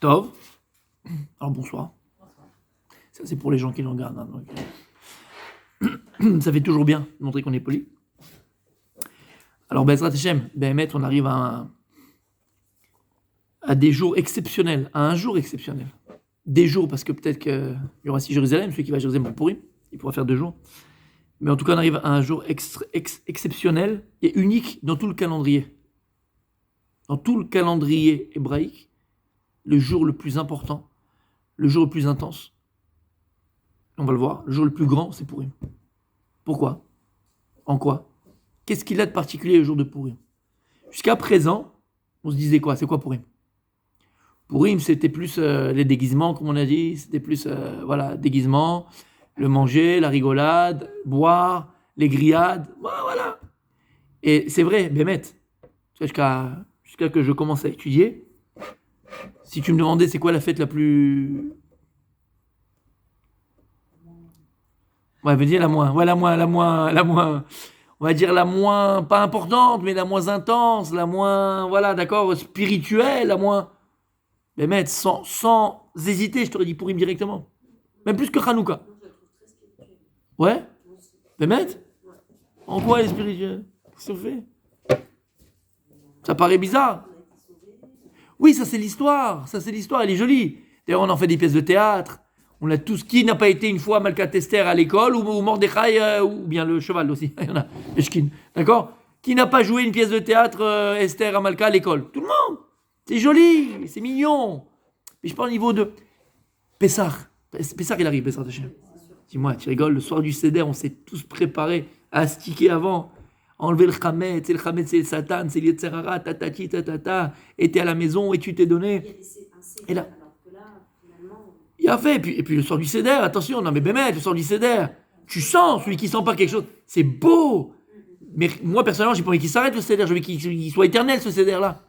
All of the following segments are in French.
Tov. Alors bonsoir. Ça c'est pour les gens qui l'en regardent. Ça fait toujours bien de montrer qu'on est poli. Alors Bezrat Hashem, Béhémet, on arrive à des jours exceptionnels, à un jour exceptionnel. Des jours, parce que peut-être qu'il y aura 6 Jérusalem, celui qui va à Jérusalem pour Pourim, il pourra faire 2 jours. Mais en tout cas, on arrive à un jour exceptionnel et unique dans tout le calendrier. Dans tout le calendrier hébraïque, le jour le plus important, le jour le plus intense, on va le voir, le jour le plus grand, c'est Pourim. Pourquoi? En quoi? Qu'est-ce qu'il a de particulier le jour de Pourim? Jusqu'à présent, on se disait quoi? C'est quoi Pourim? Pourim, c'était plus les déguisements, comme on a dit, c'était plus, déguisements, le manger, la rigolade, boire, les grillades, voilà. Et c'est vrai, Bémet, jusqu'à que je commence à étudier, si tu me demandais c'est quoi la fête la plus... Ouais, veux dire la moins, on va dire la moins, pas importante, mais la moins intense, la moins, d'accord, spirituelle, la moins... Bémet, sans hésiter, je t'aurais dit Pourim directement. Même plus que Hanouka. Ouais? Bémet? En quoi elle est spirituelle? Qu'est-ce qu'on fait? Ça paraît bizarre. Oui, ça c'est l'histoire, elle est jolie. D'ailleurs, on en fait des pièces de théâtre. On a tout ce qui n'a pas été une fois Malkat Esther à l'école, ou Mordechai, ou bien le cheval aussi, il y en a, Eshkin, d'accord? Qui n'a pas joué une pièce de théâtre Esther à Malka à l'école? Tout le monde. C'est joli, c'est mignon. Mais je parle au niveau de Pessah. Pessah, il arrive, Pessah Hashem. Dis-moi, tu rigoles, le soir du Seder, on s'est tous préparés à astiquer avant. Enlever le Khamet, c'est le Satan, c'est l'Yetzerara, tatati, tatata. Et t'es à la maison et tu t'es donné. Et là, il a fait. Et puis le soir du Seder, attention, non mais Bémet, le soir du Seder, tu sens celui qui sent pas quelque chose. C'est beau. Mais moi, personnellement, j'ai pas envie qu'il s'arrête le Seder, je veux qu'il soit éternel ce Seder-là.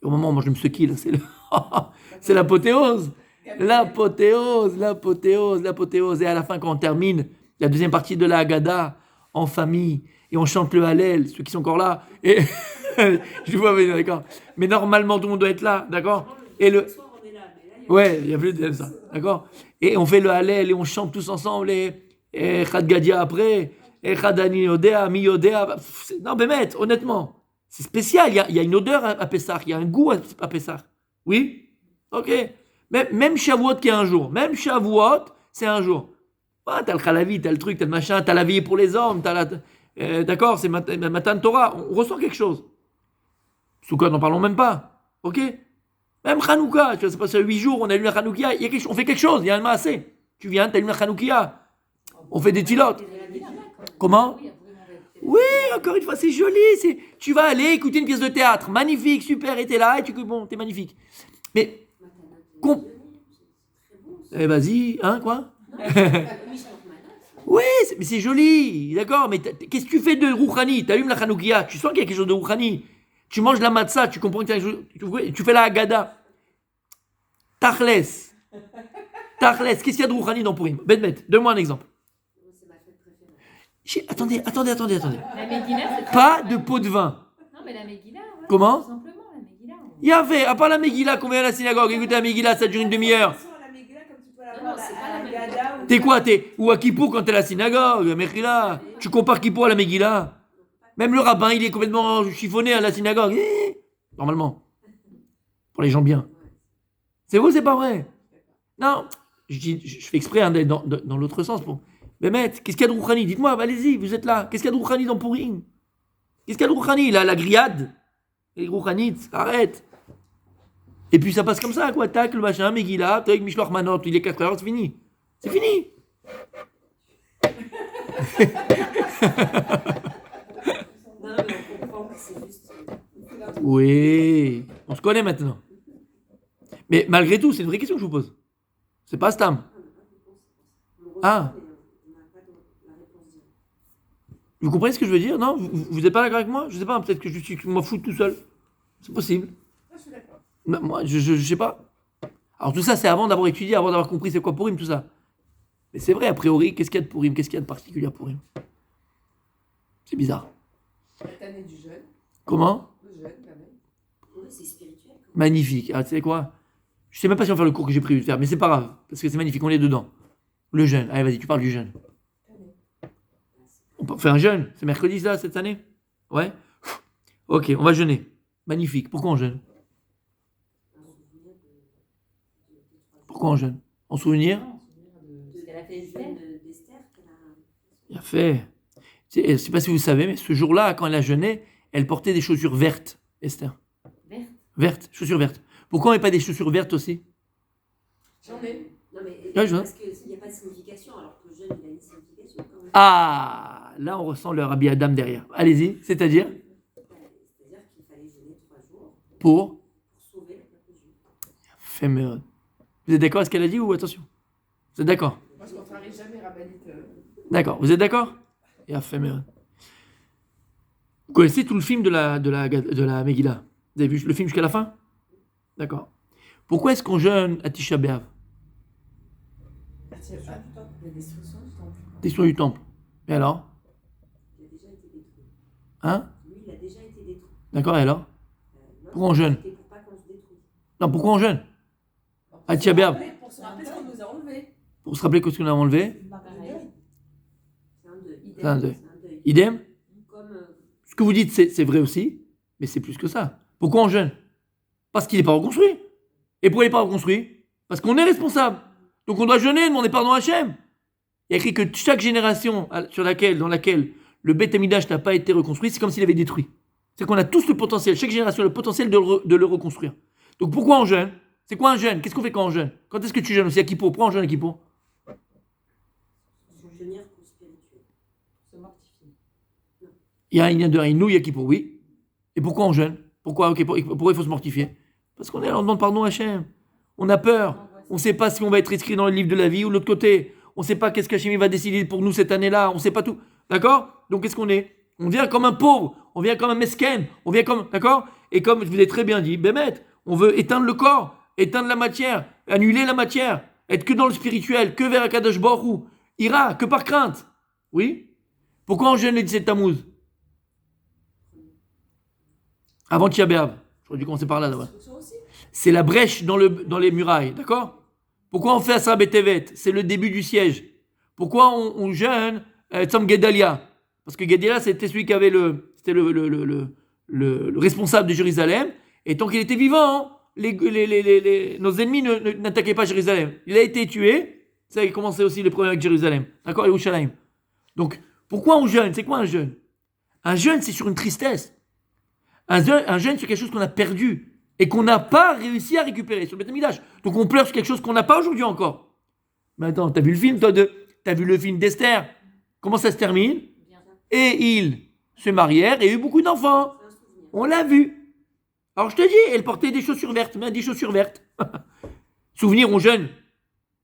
Au moment où moi je me sequille, là, c'est l'apothéose. L'apothéose. Et à la fin, quand on termine la deuxième partie de la Haggadah, en famille, et on chante le Hallel, ceux qui sont encore là, et je vois, d'accord. Mais normalement, tout le monde doit être là, d'accord. Et le... Ouais, il y a plus de ça, d'accord. Et on fait le Hallel, et on chante tous ensemble, et Chad Gadia après, et Chad Ani Yodea, Mi Yodea. Non, mais honnêtement, c'est spécial, il y a une odeur à Pessah, il y a un goût à Pessah. Oui? Ok. Même Shavuot qui est un jour. Même Shavuot, c'est un jour. Ah, t'as le Khalavi, t'as le truc, t'as le machin, t'as la vie pour les hommes, d'accord, c'est Matan Torah. On ressent quelque chose. Soukha, n'en parlons même pas. Ok? Même Hanouka, tu vois, c'est passé 8 jours, on a lu la Hanoukia, on fait quelque chose, il y a un maasé. Tu viens, t'as lu la Hanoukia. On fait des tilotes. Comment? Oui, encore une fois, c'est joli. Tu vas aller écouter une pièce de théâtre. Magnifique, super, et t'es là, et bon, t'es magnifique. Mais... vas-y, hein, quoi? Oui, mais c'est joli, d'accord, mais qu'est-ce que tu fais de Rouhani? Tu allumes la Hanoukia, tu sens qu'il y a quelque chose de Rouhani. Tu manges la matzah, tu comprends que tu fais la Haggadah. Tachles, qu'est-ce qu'il y a de Rouhani dans Pourim? Bet, donne-moi un exemple. Attendez. La Megillah, pas de pot de vin. Non, mais la Megillah, ouais, comment? Tout simplement, la Megillah. Il y avait, à part la Megillah qu'on vient à la synagogue, écoutez la Megillah, ça dure une demi-heure. Non, c'est pas la Megillah. T'es quoi? Ou à Kippour quand t'es à la synagogue, Mechila. Tu compares Kippour à la Megillah. Même le rabbin, il est complètement chiffonné à la synagogue. Normalement. Pour les gens bien. C'est vous, c'est pas vrai? Non. Je fais exprès dans l'autre sens. Mais qu'est-ce qu'il y a de Rouhani? Dites-moi, allez-y, vous êtes là. Qu'est-ce qu'il y a de Rouhani dans Pourim? Qu'est-ce qu'il y a de Rouhani? La grillade. Les Rouhanites, arrête. Et puis ça passe comme ça, quoi. Tac, le machin, Megillah, tac, Mishloach Manot, il est 4 heures, c'est fini. C'est fini. Oui, on se connaît maintenant. Mais malgré tout, c'est une vraie question que je vous pose. C'est pas Stam. Ah. Vous comprenez ce que je veux dire? Non? Vous n'êtes pas d'accord avec moi? Je sais pas, peut-être que je m'en fous tout seul. C'est possible. Moi, je sais pas. Alors tout ça, c'est avant d'avoir étudié, avant d'avoir compris c'est quoi Pourim, tout ça. Mais c'est vrai, a priori, qu'est-ce qu'il y a de Pourim? Qu'est-ce qu'il y a de particulier à Pourim? C'est bizarre. Cette année du jeûne. Comment? Le jeûne, quand même. Oui, c'est spirituel. Magnifique. Ah, tu sais quoi? Je sais même pas si on va faire le cours que j'ai prévu de faire, mais c'est pas grave, parce que c'est magnifique, on est dedans. Le jeûne. Allez, vas-y, tu parles du jeûne. On peut faire un jeûne. C'est mercredi, ça, cette année? Ouais. Ok, on va jeûner. Magnifique. Pourquoi on jeûne? Pourquoi on jeûne? En souvenir? De ce qu'elle a fait Esther. Bien fait. Je ne sais pas si vous savez, mais ce jour-là, quand elle a jeûné, elle portait des chaussures vertes, Esther. Verte. Vertes, chaussures vertes. Pourquoi on met pas des chaussures vertes aussi? J'en ai. Non, mais Ouais, je vois. parce qu'il n'y a pas de signification, alors que le jeûne, il a une signification quand même. Ah, là on ressent le Rabbi Adam derrière. Allez-y, c'est-à-dire C'est-à-dire qu'il fallait jeûner 3 jours pour pour sauver le peuple juif. Féméon. Vous êtes d'accord avec ce qu'elle a dit ou attention? Vous êtes d'accord? Moi, je ne contrarie jamais rabbinite. D'accord, vous êtes d'accord? Et Féméon. Vous connaissez tout le film de la Megillah? Vous avez vu le film jusqu'à la fin? D'accord. Pourquoi est-ce qu'on jeûne à Tisha B'Av? La destruction du temple. Destruction du temple. Et alors? Il a déjà été détruit. Hein? Lui, il a déjà été détruit. D'accord, et alors? Moi, Pourquoi on jeûne? c'était pour pas qu'on se détruise. Non, pourquoi on jeûne? À Tisha B'Av. Pour se rappeler ce qu'on nous a enlevé. Pour se rappeler que ce qu'on a enlevé? C'est un deuil. C'est un deuil. C'est un deuil. Idem? Comme Ce que vous dites, c'est vrai aussi, mais c'est plus que ça. Pourquoi on jeûne? Parce qu'il n'est pas reconstruit. Et pourquoi il n'est pas reconstruit? Parce qu'on est responsable. Donc on doit jeûner, demander pardon à Hachem. Il y a écrit que chaque génération dans laquelle le Beth Amidash n'a pas été reconstruit, c'est comme s'il avait détruit. C'est qu'on a tous le potentiel, chaque génération a le potentiel de le reconstruire. Donc pourquoi on jeûne? C'est quoi un jeûne? Qu'est-ce qu'on fait quand on jeûne? Quand est-ce que tu jeûnes aussi à Kippour? Pourquoi on jeûne à Kippour? jeûner pour spirituel. Se mortifier. Il y a un de Haïnou, à Kippour, oui. Et pourquoi on jeûne? Pourquoi il faut se mortifier? Parce qu'on est là, on demande pardon à Hachem. On a peur. On ne sait pas si on va être inscrit dans le livre de la vie ou de l'autre côté. On ne sait pas qu'est-ce qu'Hachem va décider pour nous cette année-là. On ne sait pas tout. D'accord? Donc qu'est-ce qu'on est? On vient comme un pauvre. On vient comme un mesken. On vient comme... D'accord? Et comme je vous ai très bien dit, Bémet, on veut éteindre le corps, éteindre la matière, annuler la matière, être que dans le spirituel, que vers Akadosh Baruch Hu. Ira, que par crainte. Oui? Pourquoi on jeûne le 17 Tammuz? Avant Tisha B'Av. J'aurais dû commencer par là d'abord. Destruction aussi. C'est la brèche dans les murailles, d'accord? Pourquoi on fait Asra Betevet? C'est le début du siège. Pourquoi on jeûne Tzom Gedalia? Parce que Gedalia, c'était celui qui avait c'était le responsable de Jérusalem. Et tant qu'il était vivant, nos ennemis n'attaquaient pas Jérusalem. Il a été tué. Ça a commencé aussi les problèmes avec Jérusalem. D'accord? Et Yerushalayim. Donc, pourquoi on jeûne? C'est quoi un jeûne? Un jeûne, c'est sur une tristesse. Un jeûne, c'est quelque chose qu'on a perdu et qu'on n'a pas réussi à récupérer sur le Beth Amikdash. Donc on pleure sur quelque chose qu'on n'a pas aujourd'hui encore. Mais attends, t'as vu le film, toi, t'as vu le film d'Esther? Comment ça se termine? Et ils se marièrent et eu beaucoup d'enfants. C'est un souvenir. On l'a vu. Alors je te dis, elle portait des chaussures vertes, mais des chaussures vertes. Souvenir, on jeûne.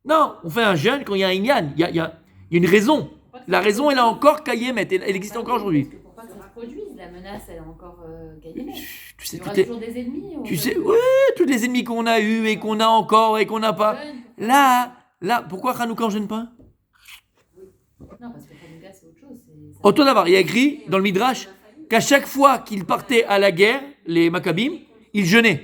Non, on fait un jeûne quand il y a un inyan. Il y a une raison. La raison, elle a encore Kayemet, elle existe encore aujourd'hui. Pour pas que ça se produise, la menace, elle a encore gagné. Tu Il sais, y aura tout est- toujours des ennemis. tu sais, ouais, tous les ennemis qu'on a eus et qu'on a encore et qu'on n'a pas. Là, pourquoi Hanouka on jeûne pas? Non, parce que Hanouka, c'est autre chose. Autant d'avoir, il y a écrit dans le Midrash qu'à chaque fois qu'ils partaient à la guerre, les Maccabim, ils jeûnaient.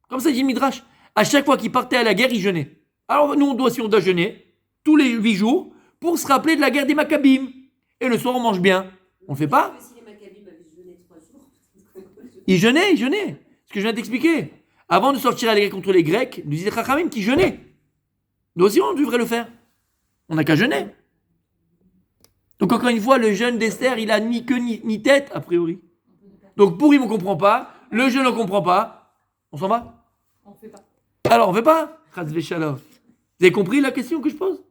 Comme ça dit le Midrash. À chaque fois qu'ils partaient à la guerre, ils jeûnaient. Alors nous, si on doit jeûner, tous les 8 jours, pour se rappeler de la guerre des Maccabim. Et le soir, on mange bien. On le fait pas? Si les Maccabim avaient jeûné 3 jours, Ils jeûnaient. Ce que je viens de t'expliquer. Avant de sortir à la guerre contre les Grecs, nous disait Chachamim qui jeûnaient. Nous aussi, on devrait le faire. On n'a qu'à jeûner. Donc encore une fois, le jeûne d'Esther, il a ni queue ni tête, a priori. Donc Pourim, on ne comprend pas. Le jeûne, on ne comprend pas. On s'en va? On fait pas. Alors, on ne fait pas? Chas v'shalom. Vous avez compris la question que je pose?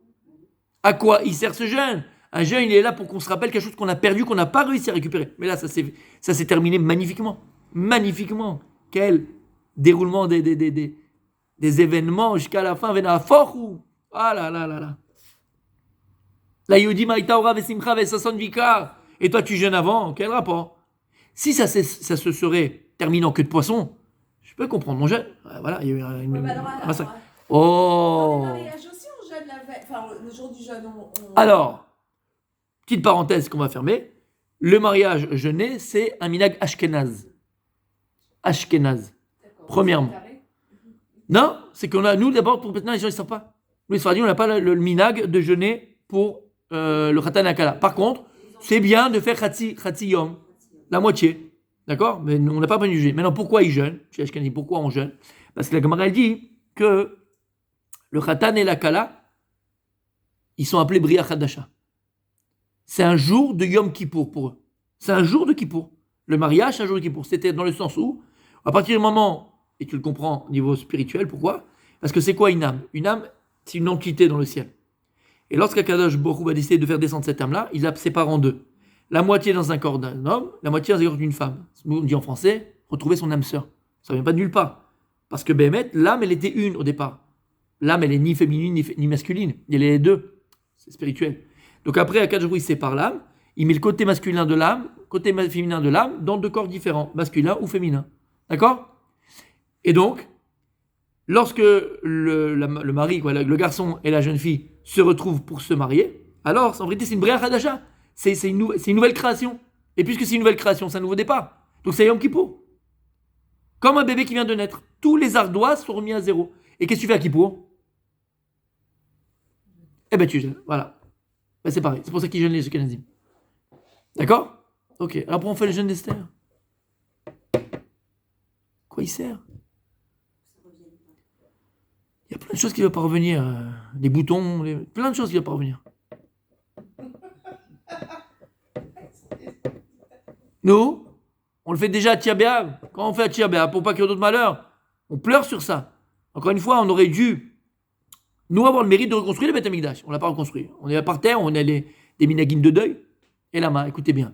À quoi il sert ce jeûne? Un jeûne, il est là pour qu'on se rappelle quelque chose qu'on a perdu, qu'on n'a pas réussi à récupérer. Mais là, ça s'est terminé magnifiquement. Magnifiquement. Quel déroulement des événements jusqu'à la fin. Vena fort ou? Ah là là là là. La Yehudi Maïtaora Vesimcha Vesason Vika. Et toi, tu jeûnes avant? Quel rapport? Si ça se serait terminé en queue de poisson, je peux comprendre mon jeûne. Voilà, il y a eu une. Ouais, bah alors, un massacre. dans Oh! les mariages aussi, on jeûne la veille. Enfin, le jour du jeûne, on... Alors, petite parenthèse qu'on va fermer. Le mariage jeûné, c'est un minag ashkenaz. Ashkenaz. D'accord. premièrement. Carré. Non, c'est qu'on a, nous d'abord, pour maintenant, les gens ne savent pas. Nous, les Sfaradiens, on n'a pas le minag de jeûner pour le Khatan Akala. Par contre, c'est bien de faire Khatsi Yom, la moitié. D'accord? Mais on n'a pas besoin de juger. Maintenant, pourquoi ils jeûnent? Chez Ashkenazim, pourquoi on jeûne? Parce que la Gemara, elle dit que le Khatan et l'Akala, ils sont appelés Bria Khadasha. C'est un jour de Yom Kippour pour eux. C'est un jour de Kippour. Le mariage, c'est un jour de Kippour. C'était dans le sens où, à partir du moment, et tu le comprends au niveau spirituel, pourquoi? Parce que c'est quoi une âme? Une âme, c'est une entité dans le ciel. Et lorsqu'Akadosh Baruch Hu va décider de faire descendre cette âme-là, il la sépare en deux. La moitié dans un corps d'un homme, la moitié dans un corps d'une femme. Nous, on dit en français, retrouver son âme sœur. Ça ne vient pas de nulle part. Parce que Béhémet, l'âme, elle était une au départ. L'âme, elle est ni féminine ni masculine. Elle est les deux. C'est spirituel. Donc après, Akadosh Baruch Hu, il sépare l'âme. Il met le côté masculin de l'âme, côté féminin de l'âme, dans deux corps différents, masculin ou féminin. D'accord? Et donc, lorsque le mari, le garçon et la jeune fille se retrouvent pour se marier, alors en vérité c'est une Bria Khadasha, c'est une nouvelle création. Et puisque c'est une nouvelle création, c'est un nouveau départ. Donc c'est Yom Kippour. Comme un bébé qui vient de naître. Tous les ardoises sont remis à zéro. Et qu'est-ce que tu fais à Kippour? Eh ben tu jeûnes, voilà. Ben, c'est pareil, c'est pour ça qu'ils jeûnent les Ashkenazim. D'accord? Ok, alors pourquoi on fait le jeûne d'Esther? Quoi il sert? Il y a plein de choses qui ne vont pas revenir. Des boutons, plein de choses qui ne vont pas revenir. Nous, on le fait déjà à Tisha B'Av. Quand on fait à Tisha B'Av, pour pas qu'il y ait d'autres malheurs, on pleure sur ça. Encore une fois, on aurait dû, nous, avoir le mérite de reconstruire le Beth Amikdash. On ne l'a pas reconstruit. On est là par terre, on a des minagim de deuil. Et là-bas, écoutez bien.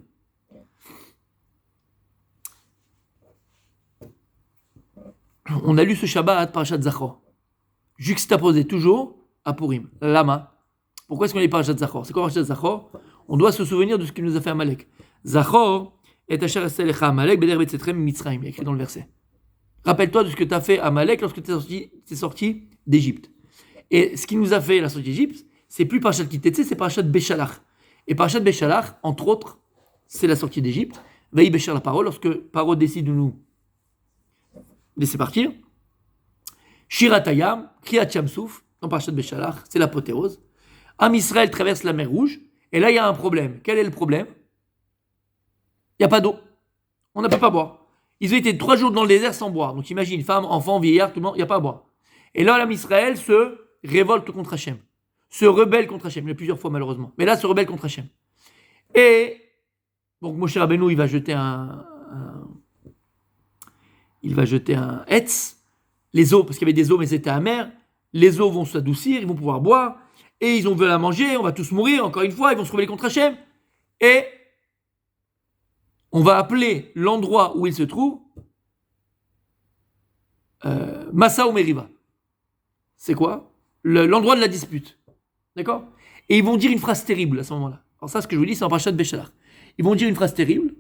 On a lu ce Shabbat, Parashat Zachor. Juxtaposé toujours à Purim. Lama. Pourquoi est-ce qu'on lit Parashat Zachor? C'est quoi Parashat Zachor? On doit se souvenir de ce qu'il nous a fait Amalek. Zachor est Asher Aselecha Amalek Beder Betzetrem Mitzrayim. Il y a écrit dans le verset. Rappelle-toi de ce que tu as fait Amalek lorsque tu es sorti d'Égypte. Et ce qu'il nous a fait la sortie d'Égypte, c'est plus Parashat Kitetse, c'est Parashat Beshalach. Et Parashat Beshalach, entre autres, c'est la sortie d'Égypte. Veille Bécher la parole, lorsque Paro décide de nous laisser partir. Shiratayam, Kriyat Yamsouf, dans Parashat Beshalach, c'est l'apothéose. Am Israël traverse la mer Rouge, et là il y a un problème. Quel est le problème? Il n'y a pas d'eau. On ne peut pas boire. Ils ont été 3 jours dans le désert sans boire. Donc imagine, femmes, enfants, vieillards, tout le monde, il n'y a pas à boire. Et là, l'Am Israël se révolte contre Hachem. Se rebelle contre Hachem. Il y a plusieurs fois malheureusement. Mais là, se rebelle contre Hachem. Et donc Moshe Rabbeinu, il va jeter un Hetz. Les eaux, parce qu'il y avait des eaux, mais c'était amer. Les eaux vont s'adoucir, ils vont pouvoir boire. Et ils veulent la manger, on va tous mourir, encore une fois, ils vont se rebeller contre Hachem. Et on va appeler l'endroit où ils se trouvent Massa ou Meriva. C'est quoi? L'endroit de la dispute. D'accord? Et ils vont dire une phrase terrible à ce moment-là. Alors ça, ce que je vous dis, c'est en Parashat Beshalach. Ils vont dire une phrase terrible.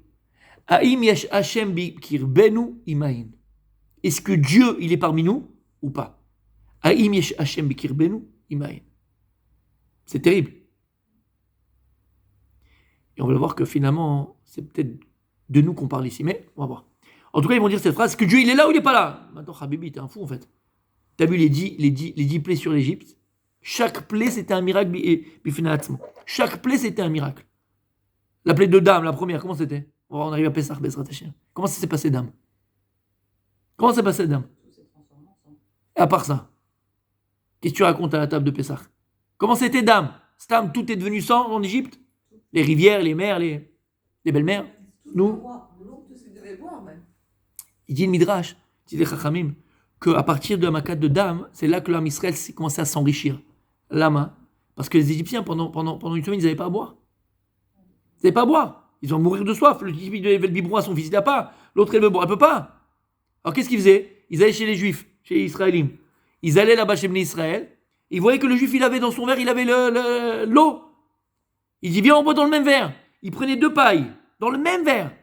Haïm yesh Hashem bikirbenu imain. Est-ce que Dieu, il est parmi nous ou pas? Haïm yesh Hashem bikirbenu imain. C'est terrible. Et on va voir que finalement, c'est peut-être de nous qu'on parle ici, mais on va voir. En tout cas, ils vont dire cette phrase, que Dieu, il est là ou il n'est pas là? Maintenant, Habibi, t'es un fou en fait. T'as vu les 10 plaies sur l'Égypte? Chaque plaie, c'était un miracle. Chaque plaie, c'était un miracle. La plaie de Dame, la première, comment c'était? On arrive à Pessah, Bezrat Hashem. Comment ça s'est passé, Dame? Comment ça s'est passé, Dame? Et à part ça, qu'est-ce que tu racontes à la table de Pessah? Comment c'était, Dame? Stam, tout est devenu sang en Égypte? Les rivières, les mers, les belles-mères? Nous? Il dit le Midrash, il dit les Chachamim, qu'à partir de la Makat de Dame, c'est là que l'âme Israël s'est commencé à s'enrichir. Lama. Parce que les Égyptiens, pendant une semaine, ils n'avaient pas à boire. Ils n'avaient pas à boire. Ils vont mourir de soif. Le type, il devait le biberon à son fils, il n'a pas. L'autre, il veut boire, elle ne peut pas. Alors qu'est-ce qu'ils faisaient? Ils allaient chez les Juifs, chez les Israéliens. Ils allaient là-bas chez les Israël. Ils voyaient que le Juif, il avait dans son verre, il avait l'eau. Il dit, viens, on boit dans le même verre. Il prenait 2 pailles, dans le même verre.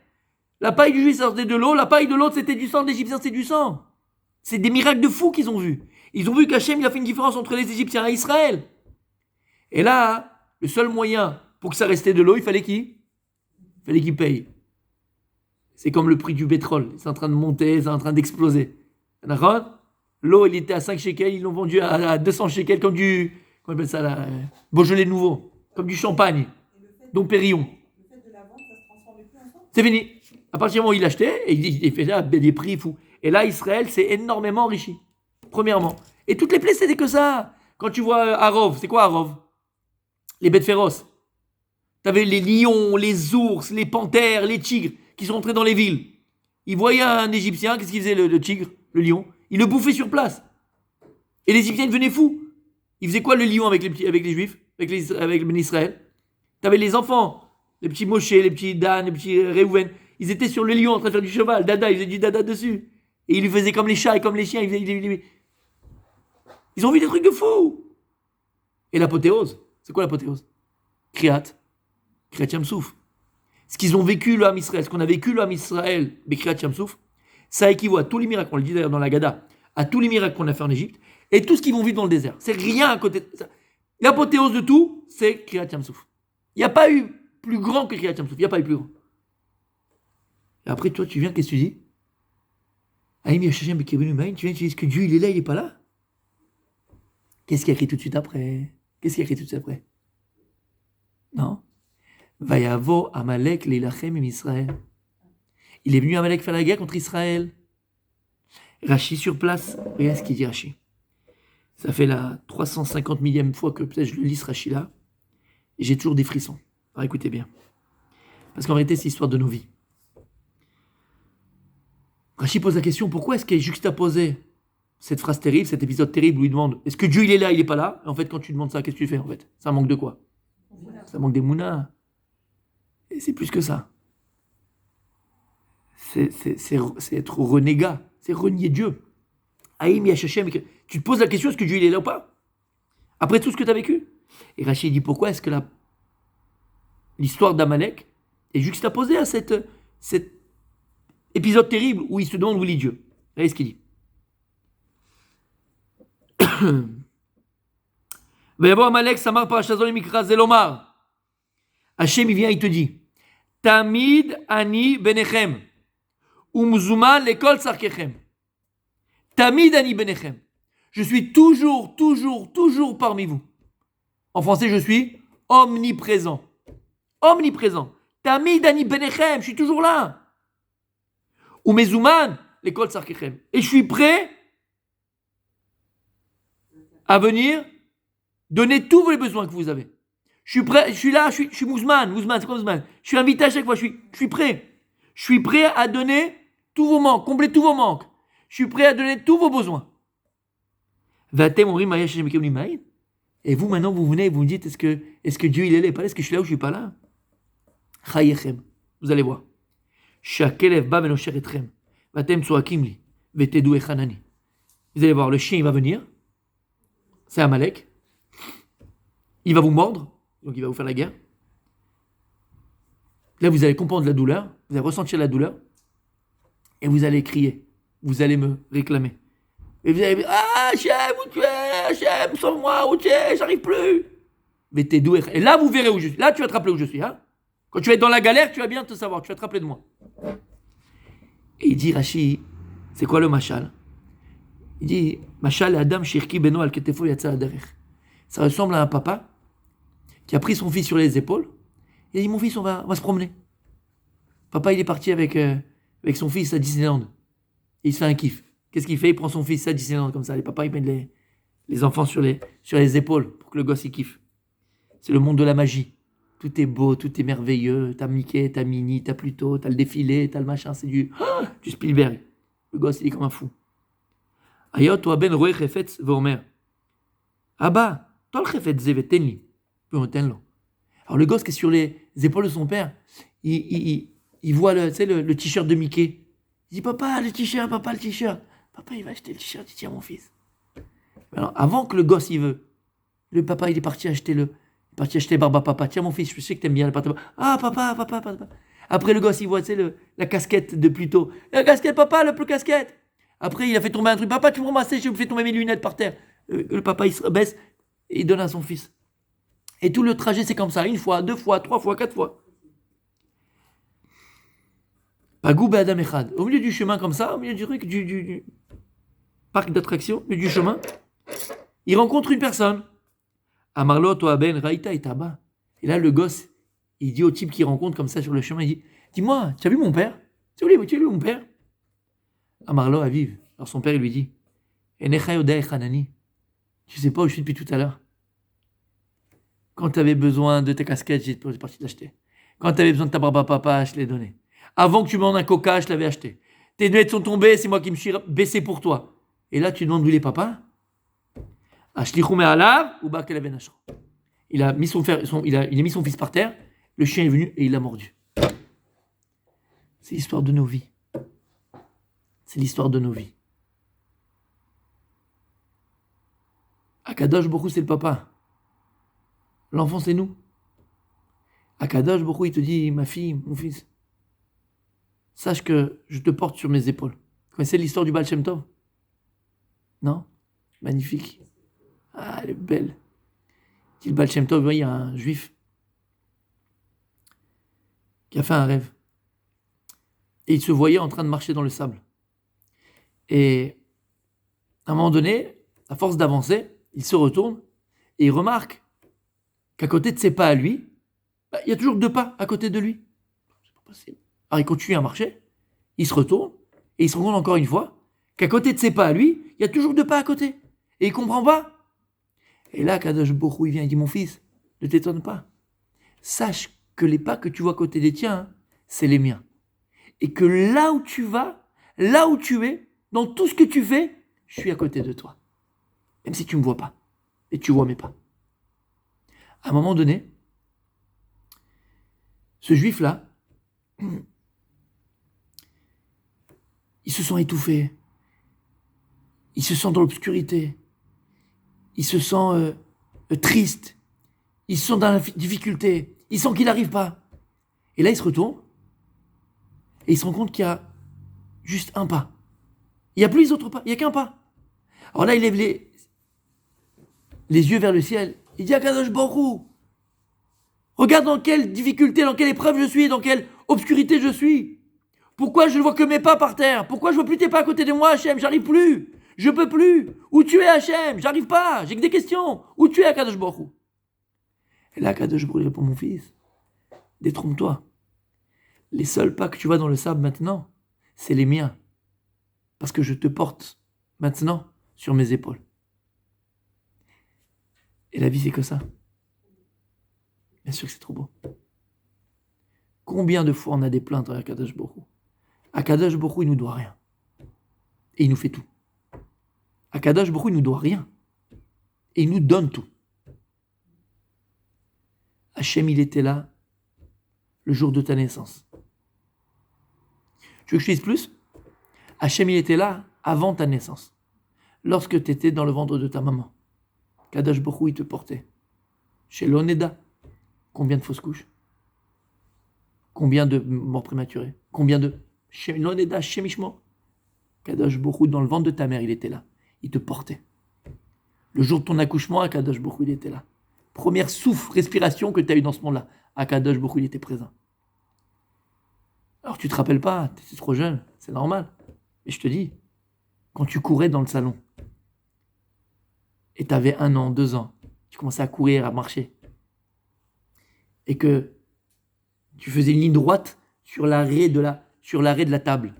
La paille du Juif, ça sortait de l'eau. La paille de l'autre, c'était du sang. De l'Égyptien, c'était du sang. C'est des miracles de fous qu'ils ont vus. Ils ont vu qu'Hachem, il a fait une différence entre les Égyptiens et Israël. Et là, le seul moyen pour que ça restait de l'eau, il fallait qui? Il fallait qu'il paye. C'est comme le prix du pétrole. C'est en train de monter, c'est en train d'exploser. Le L'eau, il était à 5 shekels, ils l'ont vendu à 200 shekels comme du, comment on appelle ça là, Beaujolais nouveau, comme du champagne, Dom Pérignon. Le fait de la vente, ça se transforme plus ensemble. C'est fini. À partir du moment où il l'achetait, et il fait là, des prix fous. Et là, Israël s'est énormément enrichi. Premièrement. Et toutes les plaies, c'était que ça. Quand tu vois Harov, c'est quoi Harov? Les bêtes féroces. T'avais les lions, les ours, les panthères, les tigres qui sont rentrés dans les villes. Ils voyaient un Égyptien, qu'est-ce qu'il faisait le tigre, le lion? Il le bouffait sur place. Et les Égyptiens devenaient fous. Ils faisaient quoi le lion avec les Juifs, avec le Ben Israël? T'avais les enfants, les petits Moshe, les petits Dan, les petits Réhouven. Ils étaient sur le lion en train de faire du cheval, dada, ils faisaient du dada dessus. Et ils lui faisaient comme les chats et comme les chiens. Ils ont vu des trucs de fou. Et l'apothéose, c'est quoi l'apothéose? Kriyat Yam-Souf. Ce qu'ils ont vécu le Ham Israël, ce qu'on a vécu le Ham Israël, mais Kriyat Yam-Souf, ça équivaut à tous les miracles, on le dit d'ailleurs dans la Gada, à tous les miracles qu'on a fait en Égypte, et tout ce qu'ils vont vivre dans le désert. C'est rien à côté de ça. L'apothéose de tout, c'est Kriyat Yam-Souf. Il n'y a pas eu plus grand que Kriyat Yam-Souf, il n'y a pas eu plus grand. Et après, toi, tu viens, qu'est-ce que tu dis? Tu viens, tu dis que Dieu, il est là, il n'est pas là. Qu'est-ce qu'il y a écrit tout de suite après? Non. Vayavo Amalek leilachem im Israël. Il est venu Amalek faire la guerre contre Israël. Rachi sur place. Regarde ce qu'il dit Rachi. Ça fait la 350 millième fois que peut-être je le lis ce Rachi là. Et j'ai toujours des frissons. Alors écoutez bien. Parce qu'en réalité, c'est l'histoire de nos vies. Rachi pose la question, pourquoi est-ce qu'il est juxtaposé cette phrase terrible, cet épisode terrible où il demande, est-ce que Dieu il est là, il n'est pas là? Et en fait, quand tu demandes ça, qu'est-ce que tu fais en fait? Ça manque de quoi? Ça manque des mounas. Et c'est plus que ça. C'est être renégat, c'est renier Dieu. Aïm Yashachem, tu te poses la question, est-ce que Dieu il est là ou pas? Après tout ce que tu as vécu. Et Rachid dit, pourquoi est-ce que l'histoire d'Amalek est juxtaposée à cet épisode terrible où il se demande où est Dieu? Regardez ce qu'il dit. Vayavo Amalek samar parashazon mikra zelomar. Hachem il vient, il te dit, Tamid ani benechem, umzuman lekol sarkechem. Tamid ani benechem. Je suis toujours parmi vous. En français, je suis omniprésent. Omniprésent. Tamid ani benechem, je suis toujours là. Umezuman lekol sarkechem. Et je suis prêt à venir donner tous les besoins que vous avez. Je suis prêt, je suis là, je suis mouzman, c'est quoi mouzman? Je suis invité à chaque fois, je suis prêt. Je suis prêt à donner tous vos manques, combler tous vos manques. Je suis prêt à donner tous vos besoins. Et vous, maintenant, vous venez et vous me dites, est-ce que Dieu, il est là, pas là? Est-ce que je suis là ou je suis pas là? Chayechem. Vous allez voir. Vous allez voir, le chien, il va venir. C'est Amalek. Il va vous mordre. Donc il va vous faire la guerre. Là, vous allez comprendre la douleur, vous allez ressentir la douleur, et vous allez crier, vous allez me réclamer. Et vous allez dire, ah, Hachem, où tu es? Hachem, sauve-moi, où tu es? J'arrive plus. Mais t'es doué. Et là, vous verrez où je suis. Là, tu vas te rappeler où je suis. Hein? Quand tu vas être dans la galère, tu vas bien te savoir, tu vas te rappeler de moi. Et il dit, Rashi, c'est quoi le machal? Il dit, machal Adam shirki beno al ketefo yatsa aderech. Ça ressemble à un papa qui a pris son fils sur les épaules et il dit, mon fils, on va se promener. Papa, il est parti avec son fils à Disneyland. Et il se fait un kiff. Qu'est-ce qu'il fait? Il prend son fils à Disneyland comme ça. Les papas, ils mettent les enfants sur les épaules pour que le gosse, il kiffe. C'est le monde de la magie. Tout est beau, tout est merveilleux. T'as Mickey, t'as Minnie, t'as Pluto, t'as le défilé, t'as le machin. C'est du Spielberg. Le gosse, il est comme un fou. Ayot, toi, ben, roé, chefetz, vomer. Abba, toi, le chefetz, zevetenli. Alors le gosse qui est sur les épaules de son père, il voit le t-shirt de Mickey. Il dit, papa, le t-shirt. Papa, il va acheter le t-shirt, il dit, tiens, mon fils. Alors, avant que le gosse, il veut, le papa, il est parti acheter Barba Papa. Tiens, mon fils, je sais que t'aimes bien le papa. Ah, papa. Après, le gosse, il voit, la casquette de Pluto. La casquette, papa, le casquette. Après, il a fait tomber un truc. Papa, tu me ramasses, je me fais tomber mes lunettes par terre. Le papa, il se baisse et il donne à son fils. Et tout le trajet, c'est comme ça. 1 fois, 2 fois, 3 fois, 4 fois. Pagou Adam Echad. Au milieu du chemin comme ça, au milieu du truc, parc d'attractions, au milieu du chemin, il rencontre une personne. Amarlo, toi, Ben, Raïta et Taba. Et là, le gosse, il dit au type qu'il rencontre comme ça sur le chemin, il dit, dis-moi, tu as vu mon père? Tu as vu mon père? Amarlo, Aviv. Alors son père, il lui dit, Enecha Yoda Echanani. Tu sais pas où je suis depuis tout à l'heure. Quand tu avais besoin de tes casquettes, j'étais parti l'acheter. Quand tu avais besoin de ta barbe à papa, je l'ai donné. Avant que tu me demandes un coca, je l'avais acheté. Tes lunettes sont tombées, c'est moi qui me suis baissé pour toi. Et là, tu demandes où il est papa? Ashlichou me'alav ou ba'kel ben ashro. Il a mis il a mis son fils par terre, le chien est venu et il l'a mordu. C'est l'histoire de nos vies. C'est l'histoire de nos vies. Akadosh Baruch Hu, c'est le papa. L'enfant, c'est nous. Akadosh Baruch Hu, il te dit, ma fille, mon fils, sache que je te porte sur mes épaules. Vous connaissez l'histoire du Baal Shem Tov? Non? Magnifique. Ah, elle est belle. Le Baal Shem Tov, il y a un juif qui a fait un rêve. Et il se voyait en train de marcher dans le sable. Et à un moment donné, à force d'avancer, il se retourne et il remarque qu'à côté de ses pas à lui, il y a toujours 2 pas à côté de lui. C'est pas possible. Alors il continue à marcher, il se retourne et il se rend compte encore une fois qu'à côté de ses pas à lui, il y a toujours 2 pas à côté. Et il comprend pas. Et là, Kadosh Baruch Hu, il vient et dit, mon fils, ne t'étonne pas. Sache que les pas que tu vois à côté des tiens, c'est les miens. Et que là où tu vas, là où tu es, dans tout ce que tu fais, je suis à côté de toi. Même si tu ne me vois pas. Et tu vois mes pas. À un moment donné, ce juif-là, il se sent étouffé. Il se sent dans l'obscurité. Il se sent triste. Il se sent dans la difficulté. Il sent qu'il n'arrive pas. Et là, il se retourne. Et il se rend compte qu'il y a juste un pas. Il n'y a plus les autres pas. Il n'y a qu'un pas. Alors là, il lève les yeux vers le ciel. Il dit à Kadosh Baruch Hu, regarde dans quelle difficulté, dans quelle épreuve je suis, dans quelle obscurité je suis. Pourquoi je ne vois que mes pas par terre? Pourquoi je ne vois plus tes pas à côté de moi, Hachem? J'arrive plus. Je peux plus. Où tu es, Hachem? J'arrive pas. J'ai que des questions. Où tu es, Kadosh Baruch Hu? Et là, Kadosh Baruch Hu répond, mon fils, détrompe-toi. Les seuls pas que tu vois dans le sable maintenant, c'est les miens. Parce que je te porte maintenant sur mes épaules. Et la vie, c'est que ça. Bien sûr que c'est trop beau. Combien de fois on a des plaintes à Akadosh Baruch Hu? Akadosh Baruch Hu, il nous doit rien. Et il nous fait tout. Akadosh Baruch Hu, il nous doit rien. Et il nous donne tout. Hachem, il était là le jour de ta naissance. Tu veux que je te dise plus? Hachem, il était là avant ta naissance. Lorsque tu étais dans le ventre de ta maman. Kadosh Baruch Hu, il te portait. Chez l'Oneda, combien de fausses couches? Combien de morts prématurées? Combien de... Chez l'Oneda, chez Mishmo. Kadosh Baruch Hu, dans le ventre de ta mère, il était là. Il te portait. Le jour de ton accouchement, à Kadosh Baruch Hu, il était là. Première souffle, respiration que tu as eu dans ce monde-là. À Kadosh Baruch Hu, il était présent. Alors tu te rappelles pas, tu étais trop jeune, c'est normal. Mais je te dis, quand tu courais dans le salon, et tu avais 1 an, 2 ans, tu commençais à courir, à marcher, et que tu faisais une ligne droite sur l'arrêt de la table.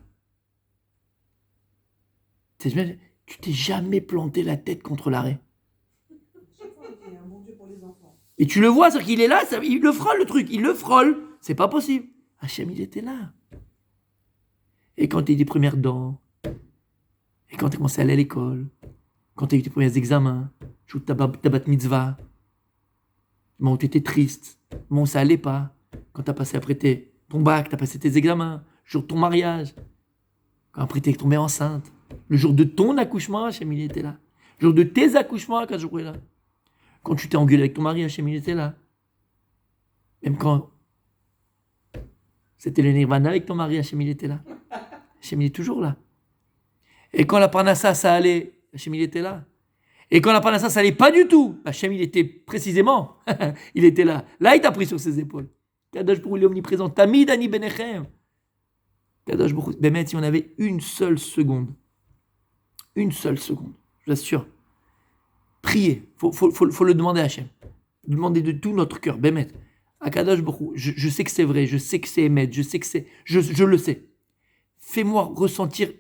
Tu t'es jamais planté la tête contre l'arrêt. Et tu le vois, c'est-à-dire qu'il est là, il le frôle le truc, il le frôle, c'est pas possible. Hachem, il était là. Et quand tu as eu tes premières dents, et quand tu as commencé à aller à l'école, quand tu as eu tes premiers examens, ta bat mitzvah, le moment où tu étais triste, le moment où ça allait pas, quand tu as passé après ton bac, tu as passé tes examens, le jour de ton mariage, quand après tu es tombée enceinte, le jour de ton accouchement, Hachem, il était là. Le jour de tes accouchements, quand je est là. Quand tu t'es engueulé avec ton mari, Hachem, il était là. Même quand c'était le nirvana avec ton mari, Hachem, il était là. Hachem, il est toujours là. Et quand la parnassa, ça allait, Hachem, il était là. Et quand la parnassa, ça allait pas du tout, Hachem, il était précisément, il était là. Là, il t'a pris sur ses épaules. Kadosh Baruch Hu, il est omniprésent. Tamid ani benechem. Kadosh Baruch Hu, Bémet, si on avait une seule seconde une seule seconde, je vous assure. Priez, faut le demander à Hachem. Demander de tout notre cœur. Bémet, Akadosh Baruch Hu, je sais que c'est vrai, je sais que c'est émettre, je sais que c'est... Je le sais. Fais-moi ressentir,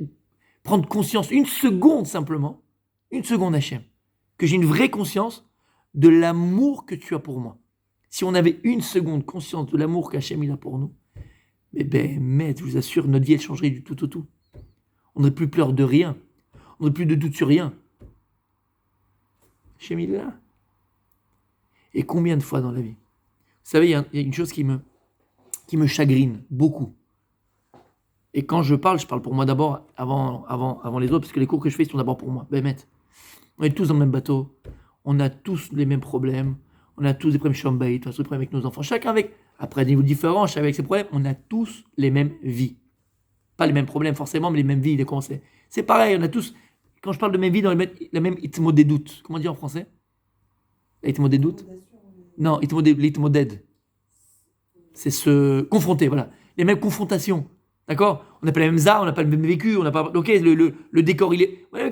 prendre conscience, une seconde simplement, une seconde Hachem, que j'ai une vraie conscience de l'amour que tu as pour moi. Si on avait une seconde conscience de l'amour qu'Hachem il a pour nous, mais je vous assure, notre vie elle changerait du tout au tout. On n'aurait plus peur de rien, on n'aurait plus de doute sur rien. Hachem il est là. Et combien de fois dans la vie? Vous savez, il y a une chose qui me chagrine beaucoup. Et quand je parle pour moi d'abord, avant les autres, parce que les cours que je fais sont d'abord pour moi. On est tous dans le même bateau, on a tous les mêmes problèmes, on a tous des problèmes chambaï, tous des problèmes avec nos enfants, chacun avec, après des niveaux différents, chacun avec ses problèmes, on a tous les mêmes vies. Pas les mêmes problèmes forcément, mais les mêmes vies. C'est pareil, on a tous, quand je parle de mêmes vies, dans la même itmo des doutes. Comment dire en français? L'itmo des doutes? Non, l'itmo d'aide. C'est se confronter, voilà. Les mêmes confrontations. D'accord? On n'a pas les mêmes arts, on n'a pas le même vécu, on n'a pas. Ok, le décor, il est. Ouais,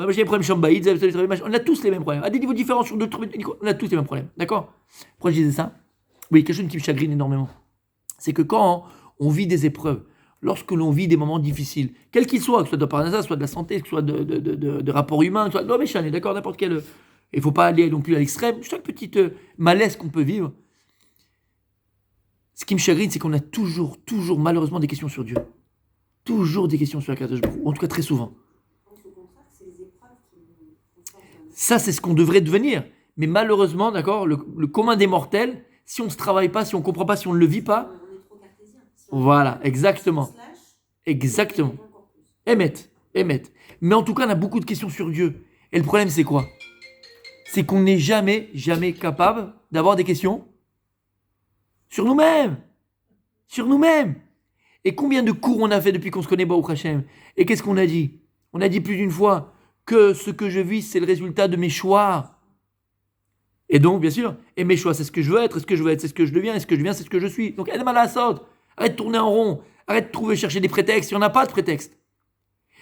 j'ai des problèmes chambaïd, on a tous les mêmes problèmes. À des niveaux différents sur d'autres trucs, on a tous les mêmes problèmes. D'accord? Pourquoi je disais ça? Oui, quelque chose qui me chagrine énormément. C'est que quand on vit des épreuves, lorsque l'on vit des moments difficiles, quels qu'ils soient, que ce soit de parnasa, soit de la santé, que ce soit de rapports humains, que ce soit. Non, mais je suis d'accord, n'importe quel. Il ne faut pas aller non plus à l'extrême. Chaque petite malaise qu'on peut vivre. Ce qui me chagrine, c'est qu'on a toujours, malheureusement, des questions sur Dieu. Toujours des questions sur la Kadosh Baruch Hu, en tout cas très souvent. Ça, c'est ce qu'on devrait devenir. Mais malheureusement, d'accord, le commun des mortels, si on ne se travaille pas, si on ne comprend pas, si on ne le vit pas, voilà, exactement. Exactement. Émet. Mais en tout cas, on a beaucoup de questions sur Dieu. Et le problème, c'est quoi? C'est qu'on n'est jamais capable d'avoir des questions sur nous-mêmes. Et combien de cours on a fait depuis qu'on se connaît, Baruch Hashem? Et qu'est-ce qu'on a dit? On a dit plus d'une fois que ce que je vis, c'est le résultat de mes choix. Et donc, bien sûr, et mes choix, c'est ce que je veux être, est-ce que je veux être, c'est ce que je deviens, est-ce que je deviens, c'est ce que je suis. Donc, arrête de tourner en rond, arrête de chercher des prétextes, il n'y en a pas de prétexte.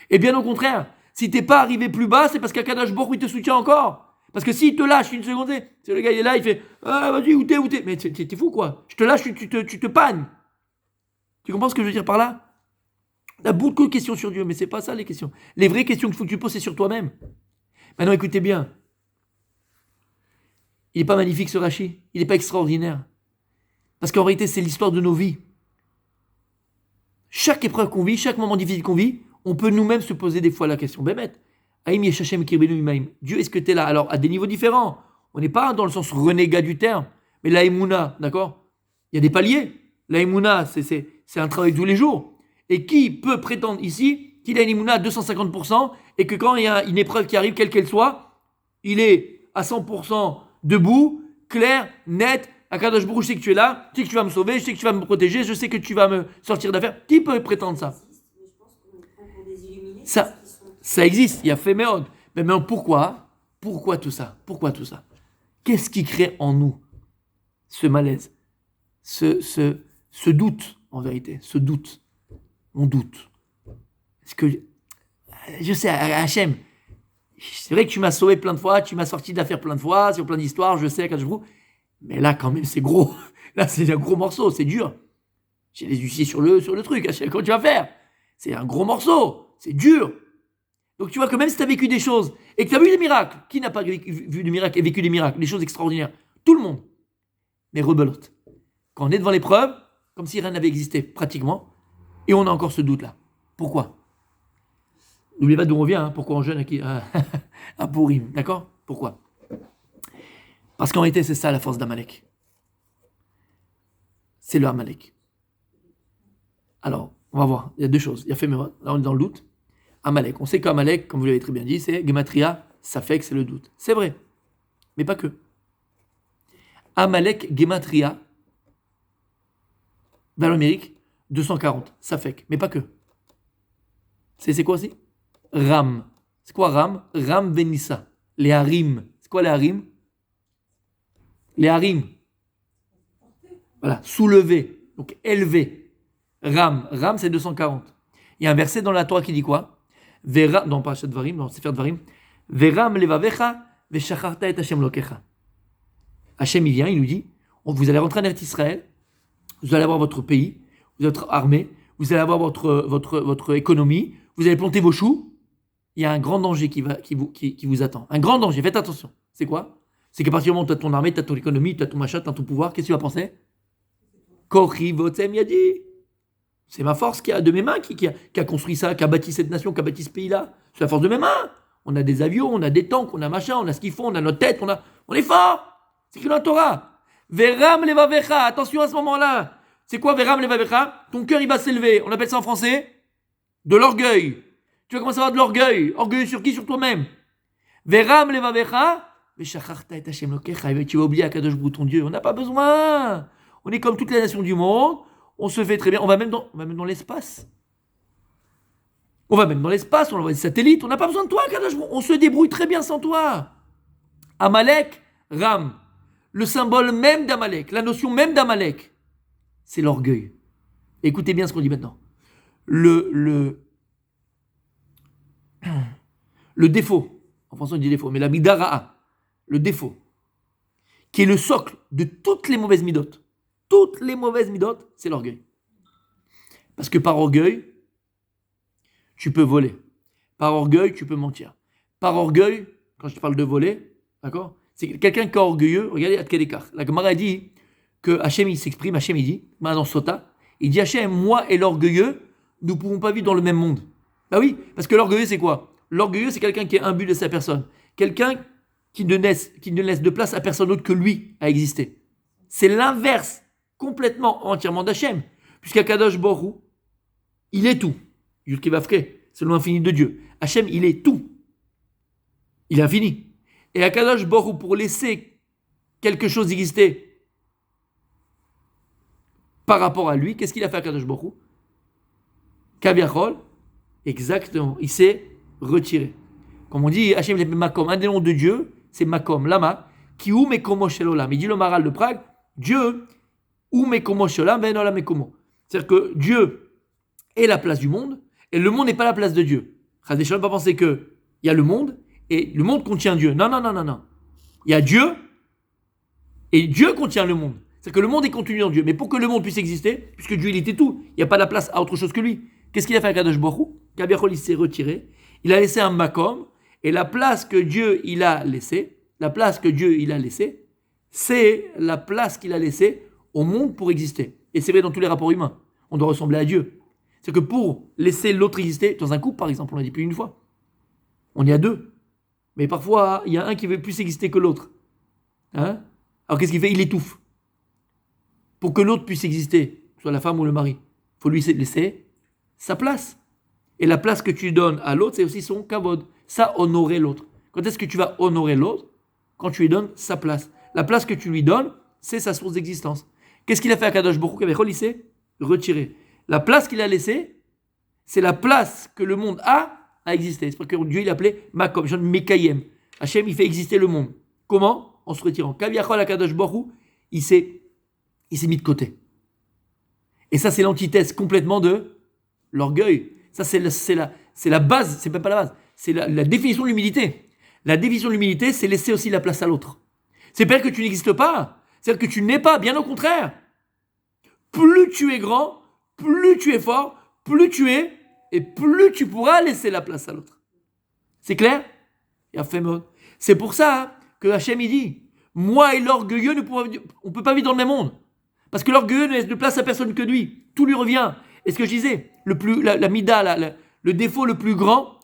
Et bien au contraire, si t'es pas arrivé plus bas, c'est parce qu'Akadosh Baruch Hu il te soutient encore. Parce que s'il te lâche une seconde, c'est le gars il est là, il fait ah vas-y où t'es. Mais t'es fou quoi? Je te lâche, tu te pannes. Tu comprends ce que je veux dire par là? T'as beaucoup de questions sur Dieu, mais c'est pas ça les questions. Les vraies questions qu'il faut que tu poses, c'est sur toi-même. Maintenant écoutez bien. Il n'est pas magnifique ce Rashi, il n'est pas extraordinaire. Parce qu'en réalité, c'est l'histoire de nos vies. Chaque épreuve qu'on vit, chaque moment difficile qu'on vit, on peut nous-mêmes se poser des fois la question. Bémet. Dieu, est-ce que tu es là? Alors, à des niveaux différents. On n'est pas dans le sens renégat du terme, mais la Emouna, d'accord? Il y a des paliers. La Emouna, c'est un travail de tous les jours. Et qui peut prétendre ici qu'il a une Emouna à 250% et que quand il y a une épreuve qui arrive, quelle qu'elle soit, il est à 100% debout, clair, net. Akadosh Baruch Hu, je sais que tu es là, je sais que tu vas me sauver, je sais que tu vas me protéger, je sais que tu vas me sortir d'affaires. Qui peut prétendre ça? Ça existe, il y a fait méode. Mais pourquoi? Pourquoi tout ça? Qu'est-ce qui crée en nous ce malaise, ce doute, en vérité, ce doute? On doute. Est-ce que, je sais, Hachem, c'est vrai que tu m'as sauvé plein de fois, tu m'as sorti d'affaires plein de fois, sur plein d'histoires, je sais, mais là, quand même, c'est gros. Là, c'est un gros morceau, c'est dur. J'ai les huissiers sur le truc, Hachem, comment tu vas faire? C'est un gros morceau, c'est dur. Donc tu vois que même si tu as vécu des choses et que tu as vu des miracles, qui n'a pas vu des miracles et vécu des miracles, des choses extraordinaires? Tout le monde. Mais rebelote. Quand on est devant l'épreuve, comme si rien n'avait existé pratiquement, et on a encore ce doute-là. Pourquoi? N'oubliez pas d'où on vient, pourquoi on jeûne à Pourim, d'accord? Pourquoi? Parce qu'en réalité, c'est ça la force d'Amalek. C'est le Amalek. Alors, on va voir, il y a deux choses. Il y a Féméra, là on est dans le doute. Amalek. On sait qu'Amalek, comme vous l'avez très bien dit, c'est Gematria, ça fait que c'est le doute. C'est vrai, mais pas que. Amalek, Gematria, dans l'Amérique, 240, ça fait que, mais pas que. C'est quoi aussi? Ram. C'est quoi Ram? Ram Venissa. Les Harim. C'est quoi les Harim? Les Harim. Voilà, soulevé, donc élevé. Ram c'est 240. Il y a un verset dans la Torah qui dit quoi? Vera, non pas Dvarim, non, Sefer Dvarim. Veram levavecha veshacharta et Hashem lokecha. Hashem, il vient, il nous dit, vous allez rentrer en Eretz Israël, vous allez avoir votre pays, vous allez être armé, vous allez avoir votre économie, vous allez planter vos choux. Il y a un grand danger qui vous attend. Un grand danger, faites attention. C'est quoi? C'est qu'à partir du moment où tu as ton armée, tu as ton économie, tu as ton machin, tu as ton pouvoir, qu'est-ce que tu vas penser? Kochi votem yadi. C'est ma force qui a de mes mains qui a construit ça, qui a bâti cette nation, qui a bâti ce pays-là. C'est la force de mes mains. On a des avions, on a des tanks, on a machin, on a ce qu'il faut, on a notre tête, on est fort. C'est écrit dans la Torah. Veram levavecha. Attention à ce moment-là. C'est quoi Veram levavecha? Ton cœur, il va s'élever. On appelle ça en français de l'orgueil. Tu vas commencer à avoir de l'orgueil. Orgueil sur qui? Sur toi-même. Veram levavecha. Veshacharta et Hashem lokecha. Tu vas oublier Akadosh Baruch ton Dieu. On n'a pas besoin. On est comme toutes les nations du monde. On se fait très bien. On va même dans l'espace. On va même dans l'espace. On envoie des satellites. On n'a pas besoin de toi, Akadosh Baruch. On se débrouille très bien sans toi. Amalek, Ram. Le symbole même d'Amalek, la notion même d'Amalek, c'est l'orgueil. Écoutez bien ce qu'on dit maintenant. Le défaut, en français on dit défaut, mais la midara'a, le défaut, qui est le socle de toutes les mauvaises midotes. Toutes les mauvaises midotes, c'est l'orgueil. Parce que par orgueil, tu peux voler. Par orgueil, tu peux mentir. Par orgueil, quand je te parle de voler, d'accord? C'est quelqu'un qui est orgueilleux. Regardez à quel écart. La Gemara dit que Hachem il s'exprime. Hachem il dit, dans Sota, il dit Hachem, moi et l'orgueilleux, nous ne pouvons pas vivre dans le même monde. Bah oui, parce que l'orgueilleux c'est quoi? L'orgueilleux c'est quelqu'un qui est imbu de sa personne. Quelqu'un qui ne laisse de place à personne d'autre que lui à exister. C'est l'inverse, complètement, entièrement d'Hachem. Puisqu'Akadosh Baruch Hu, il est tout. Yud Kei Vav Kei, c'est le nom infini de Dieu. Hachem, il est tout. Il est infini. Et Akadosh Baruch Hu, pour laisser quelque chose exister par rapport à lui, qu'est-ce qu'il a fait Akadosh Baruch Hu? Kaviachol, exactement, il s'est retiré. Comme on dit, Hachem il est Makom, un des noms de Dieu, c'est Makom, Lama, qui ou Mekomo Shel Olam. Il dit le Maral de Prague, Dieu ou Mekomo Shel Olam, Ben Olam Mekomo. C'est-à-dire que Dieu est la place du monde, et le monde n'est pas la place de Dieu. Chas Shalom, pas penser qu'il y a le monde, et le monde contient Dieu. Non. Il y a Dieu, et Dieu contient le monde. C'est-à-dire que le monde est contenu en Dieu. Mais pour que le monde puisse exister, puisque Dieu il était tout, il n'y a pas la place à autre chose que lui. Qu'est-ce qu'il a fait à Kadosh Baruch Hu? Kabiachol il s'est retiré. Il a laissé un makom, et la place que Dieu il a laissée, c'est la place qu'il a laissée au monde pour exister. Et c'est vrai dans tous les rapports humains. On doit ressembler à Dieu. C'est que pour laisser l'autre exister, dans un couple par exemple, on l'a dit plus une fois, on y a deux. Mais parfois, il y a un qui veut plus exister que l'autre. Hein? Alors qu'est-ce qu'il fait? Il étouffe. Pour que l'autre puisse exister, soit la femme ou le mari, il faut lui laisser sa place. Et la place que tu donnes à l'autre, c'est aussi son kavod. Ça, honorer l'autre. Quand est-ce que tu vas honorer l'autre? Quand tu lui donnes sa place. La place que tu lui donnes, c'est sa source d'existence. Qu'est-ce qu'il a fait à Kadosh Baruch Hu? Il s'est retiré. La place qu'il a laissée, c'est la place que le monde a à exister. C'est pour que Dieu il appelait Makom, genre Mekayem. Hachem, il fait exister le monde. Comment? En se retirant. Kaviachol Akadosh Baruch Hu, il s'est mis de côté. Et ça, c'est l'antithèse complètement de l'orgueil. Ça, c'est la base, c'est même pas la base, c'est la définition de l'humilité. La définition de l'humilité, c'est laisser aussi la place à l'autre. C'est pas que tu n'existes pas, c'est que tu n'es pas, bien au contraire. Plus tu es grand, plus tu es fort, plus tu es, et plus tu pourras laisser la place à l'autre. C'est clair? Il a fait mode. C'est pour ça que Hachem il dit, moi et l'orgueilleux, on ne peut pas vivre dans le même monde. Parce que l'orgueilleux ne laisse de place à personne que lui. Tout lui revient. Et ce que je disais, la mida, le défaut le plus grand,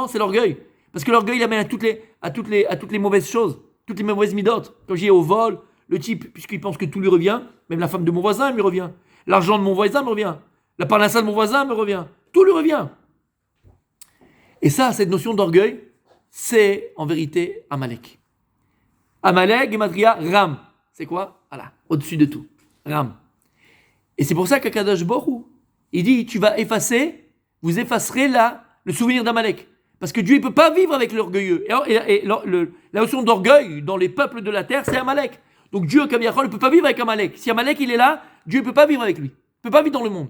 c'est l'orgueil. Parce que l'orgueil, il amène à toutes les mauvaises choses, toutes les mauvaises midotes. Comme je dis, au vol, le type, puisqu'il pense que tout lui revient, même la femme de mon voisin, elle me revient. L'argent de mon voisin me revient. La parnassa de mon voisin me revient. Tout lui revient. Et ça, cette notion d'orgueil, c'est en vérité Amalek. Amalek, Gematria, Ram. C'est quoi? Voilà, au-dessus de tout. Ram. Et c'est pour ça qu'Akadosh Baruch Hu, il dit, vous effacerez le souvenir d'Amalek. Parce que Dieu ne peut pas vivre avec l'orgueilleux. Et la notion d'orgueil dans les peuples de la terre, c'est Amalek. Donc Dieu, Kaviachol, ne peut pas vivre avec Amalek. Si Amalek, il est là, Dieu ne peut pas vivre avec lui. Il ne peut pas vivre dans le monde.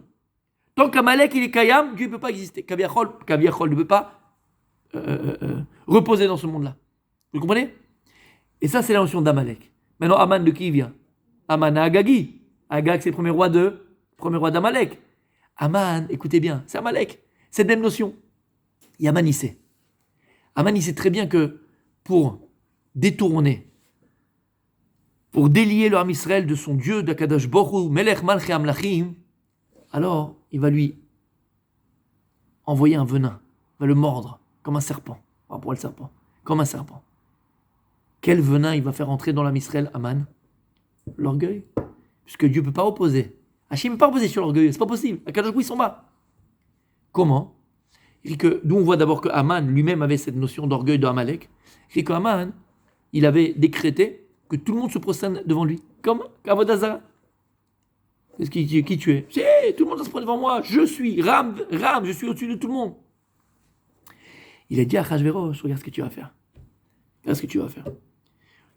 Tant qu'Amalek il est Kayam, Dieu ne peut pas exister. Kaviachol ne peut pas reposer dans ce monde-là. Vous comprenez? Et ça, c'est la notion d'Amalek. Maintenant, Aman de qui il vient? Aman à Agagi. Agag, c'est le premier roi d'Amalek. Aman, écoutez bien, c'est Amalek. Cette même notion. Et Aman, il sait. Aman, il sait très bien que pour détourner, pour délier le Ham Israël de son Dieu, d'Akadosh Borou, Melech Malchei Amlachim, alors il va lui envoyer un venin, il va le mordre comme un serpent. Pourquoi le serpent? Comme un serpent. Quel venin il va faire entrer dans l'Am Israël, Aman? L'orgueil. Puisque Dieu ne peut pas opposer. Hachem ne peut pas opposer sur l'orgueil, c'est pas possible. Akadosh Borou, il s'en bat. Comment? Il dit que, d'où on voit d'abord que Aman lui-même avait cette notion d'orgueil de Amalek. Il dit qu'Aman, il avait décrété que tout le monde se prosterne devant lui. Comme Avodah Qu'est-ce qui tu es? C'est tout le monde se prosterne devant moi. Je suis Ram, je suis au-dessus de tout le monde. Il a dit à Achashverosh, regarde ce que tu vas faire. Regarde ce que tu vas faire.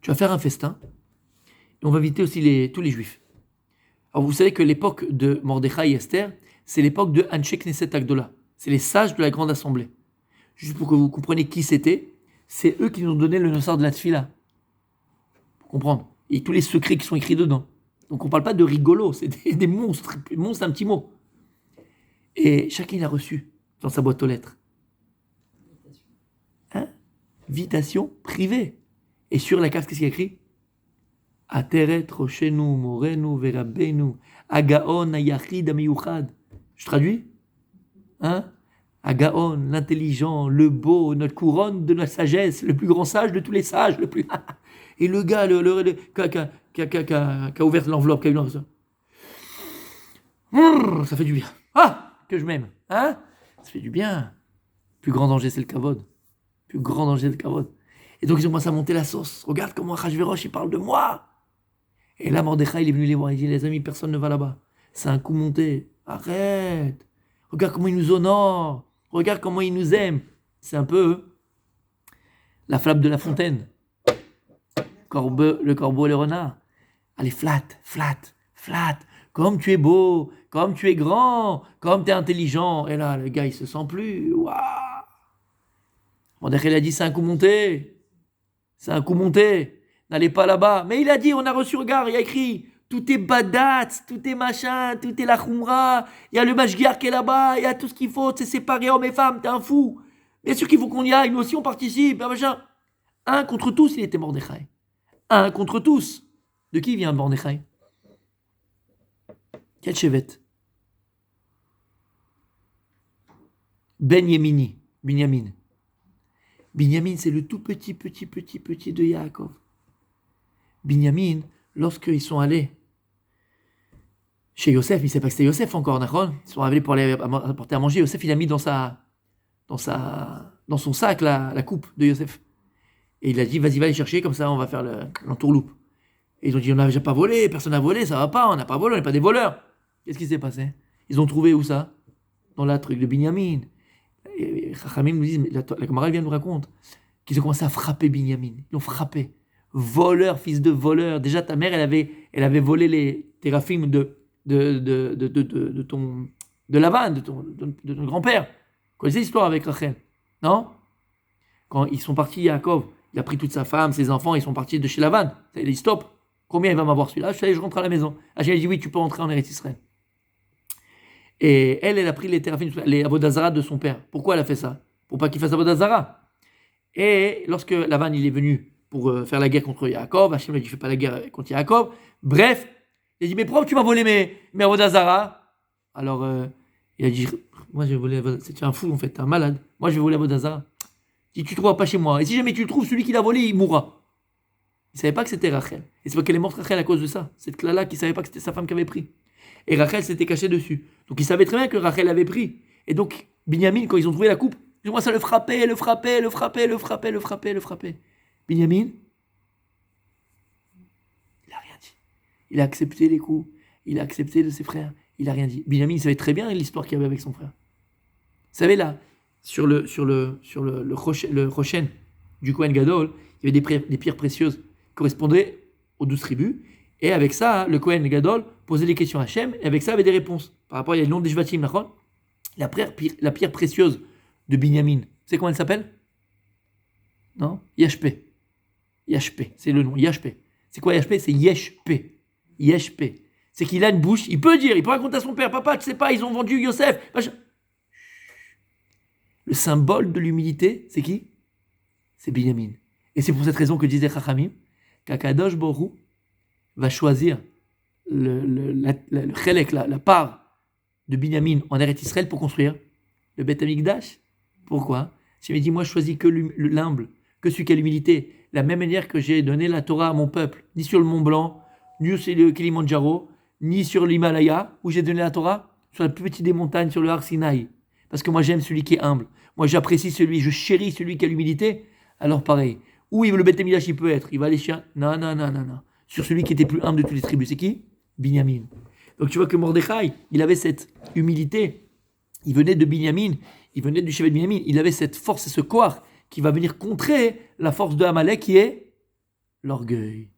Tu vas faire un festin et on va inviter aussi tous les juifs. Alors vous savez que l'époque de Mordechai et Esther, c'est l'époque de Anshe Knesset Agdola. C'est les sages de la grande assemblée. Juste pour que vous compreniez qui c'était, c'est eux qui nous ont donné le Nossar de la Tfila. Pour comprendre. Et tous les secrets qui sont écrits dedans. Donc on ne parle pas de rigolo, c'est des monstres. Monstre, c'est un petit mot. Et chacun l'a reçu dans sa boîte aux lettres. Invitation privée. Et sur la carte, qu'est-ce qu'il y a écrit? Ateret Roshenu, Morenu, Verabenu, Agaon, Ayachid, Amiyuchad. Je traduis? Agaon, l'intelligent, le beau, notre couronne de notre sagesse, le plus grand sage de tous les sages, le plus. Et le gars, qui a ouvert l'enveloppe, qui a eu l'enveloppe. Ça fait du bien. Ah, que je m'aime. Ça fait du bien. Le plus grand danger, c'est le kavod. Le plus grand danger, c'est le kavod. Et donc, ils ont commencé à monter la sauce. Regarde comment Achashverosh, il parle de moi. Et là, Mordechai, il est venu les voir. Il dit, les amis, personne ne va là-bas. C'est un coup monté. Arrête. Regarde comment il nous honore. Regarde comment il nous aime. C'est un peu la flamme de la fontaine. Le corbeau et le renard. Allez, flatte. Comme tu es beau, comme tu es grand, comme tu es intelligent. Et là, le gars, il se sent plus. Waouh. Mordechai, il a dit, c'est un coup monté. N'allez pas là-bas. Mais il a dit, on a reçu, regarde, il y a écrit, tout est badat, tout est machin, tout est la khumra. Il y a le mashgiar qui est là-bas, il y a tout ce qu'il faut, c'est séparé hommes et femmes, t'es un fou. Bien sûr qu'il faut qu'on y aille, nous aussi on participe, machin. Un contre tous, il était Mordechai. Un contre tous. De qui vient Mordechai? Quel chevet? Binyamin. Binyamin, c'est le tout petit de Yaakov. Binyamin, lorsqu'ils sont allés chez Yosef, il ne sait pas que c'était Yosef encore, d'accord? Ils sont allés pour aller apporter à manger. Yosef, il a mis dans son sac la coupe de Yosef. Et il a dit, vas-y, va les chercher, comme ça on va faire l'entourloupe. Et ils ont dit, on n'a déjà pas volé, personne n'a volé, ça va pas, on n'a pas volé, on n'est pas des voleurs. Qu'est-ce qui s'est passé? Ils ont trouvé où ça? Dans la truc de Binyamin. Et Chachamim nous disent, la camarade vient nous raconter, qu'ils ont commencé à frapper Binyamin. Ils l'ont frappé. Voleur, fils de voleur. Déjà, ta mère, elle avait volé les téraphim de Lavan, de ton grand-père. Vous connaissez l'histoire avec Rachel? Non? Quand ils sont partis, Yaakov, il a pris toute sa femme, ses enfants, ils sont partis de chez Lavan. Il a dit, stop, combien il va m'avoir celui-là? Je rentre à la maison. Rachel a dit, oui, tu peux rentrer en Eretz Israël. Et elle a pris les téraphim, les Avodazara de son père. Pourquoi elle a fait ça? Pour pas qu'il fasse Avodazara. Et lorsque Lavan, il est venu pour faire la guerre contre Yaakov, Hachem lui a dit, fais pas la guerre contre Yaakov. Bref, il a dit, mais pourquoi tu m'as volé mes Avodazara? Alors, il a dit, moi je vais voler Avodazara. C'est un fou en fait, t'es un malade. Moi je vais voler Avodazara. Il dit, tu ne trouveras pas chez moi. Et si jamais tu le trouves, celui qui l'a volé, il mourra. Il ne savait pas que c'était Rachel. Et c'est pas qu'elle est morte Rachel à cause de ça. Cette Klala qui ne savait pas que c'était sa femme qui avait pris. Et Rachel s'était cachée dessus. Donc il savait très bien que Rachel avait pris. Et donc, Binyamin, quand ils ont trouvé la coupe, ils ont commencé à le frapper. Binyamin, il n'a rien dit. Il a accepté les coups. Il a accepté de ses frères. Il n'a rien dit. Binyamin, il savait très bien l'histoire qu'il y avait avec son frère. Vous savez là, sur le Rochen du Kohen Gadol, il y avait des pierres précieuses qui correspondaient aux 12 tribus. Et avec ça, le Kohen Gadol posait des questions à Hachem, et avec ça, avait des réponses. Par rapport, il y a le nom des Shvatim, nachon. La pierre précieuse de Binyamin. C'est comment elle s'appelle? Non? Yashpé. Yashpé, c'est le nom, Yashpé. C'est quoi Yashpé? C'est Yeshpé. Yeshpé. C'est qu'il a une bouche, il peut dire, il peut raconter à son père, papa, tu sais pas, ils ont vendu Yosef. Le symbole de l'humilité, c'est qui? C'est Binyamin. Et c'est pour cette raison que disait Chachamim, qu'Akadosh Borou va choisir le chelek, la part de Binyamin en Eretz Israël pour construire le Beth Amikdash. Pourquoi? J'ai dit, moi je choisis que l'humble, que celui qui a l'humilité. La même manière que j'ai donné la Torah à mon peuple, ni sur le Mont Blanc, ni sur le Kilimandjaro, ni sur l'Himalaya, où j'ai donné la Torah, sur la plus petite des montagnes, sur le Har Sinaï. Parce que moi j'aime celui qui est humble. Moi j'apprécie celui, je chéris celui qui a l'humilité. Alors pareil, où le Beth Amikdash il peut être? Il va aller chez non. Sur celui qui était plus humble de toutes les tribus. C'est qui? Binyamin. Donc tu vois que Mordechai, il avait cette humilité. Il venait de Binyamin, il venait du chevet de Binyamin. Il avait cette force et ce corps qui va venir contrer la force de Amalek qui est l'orgueil.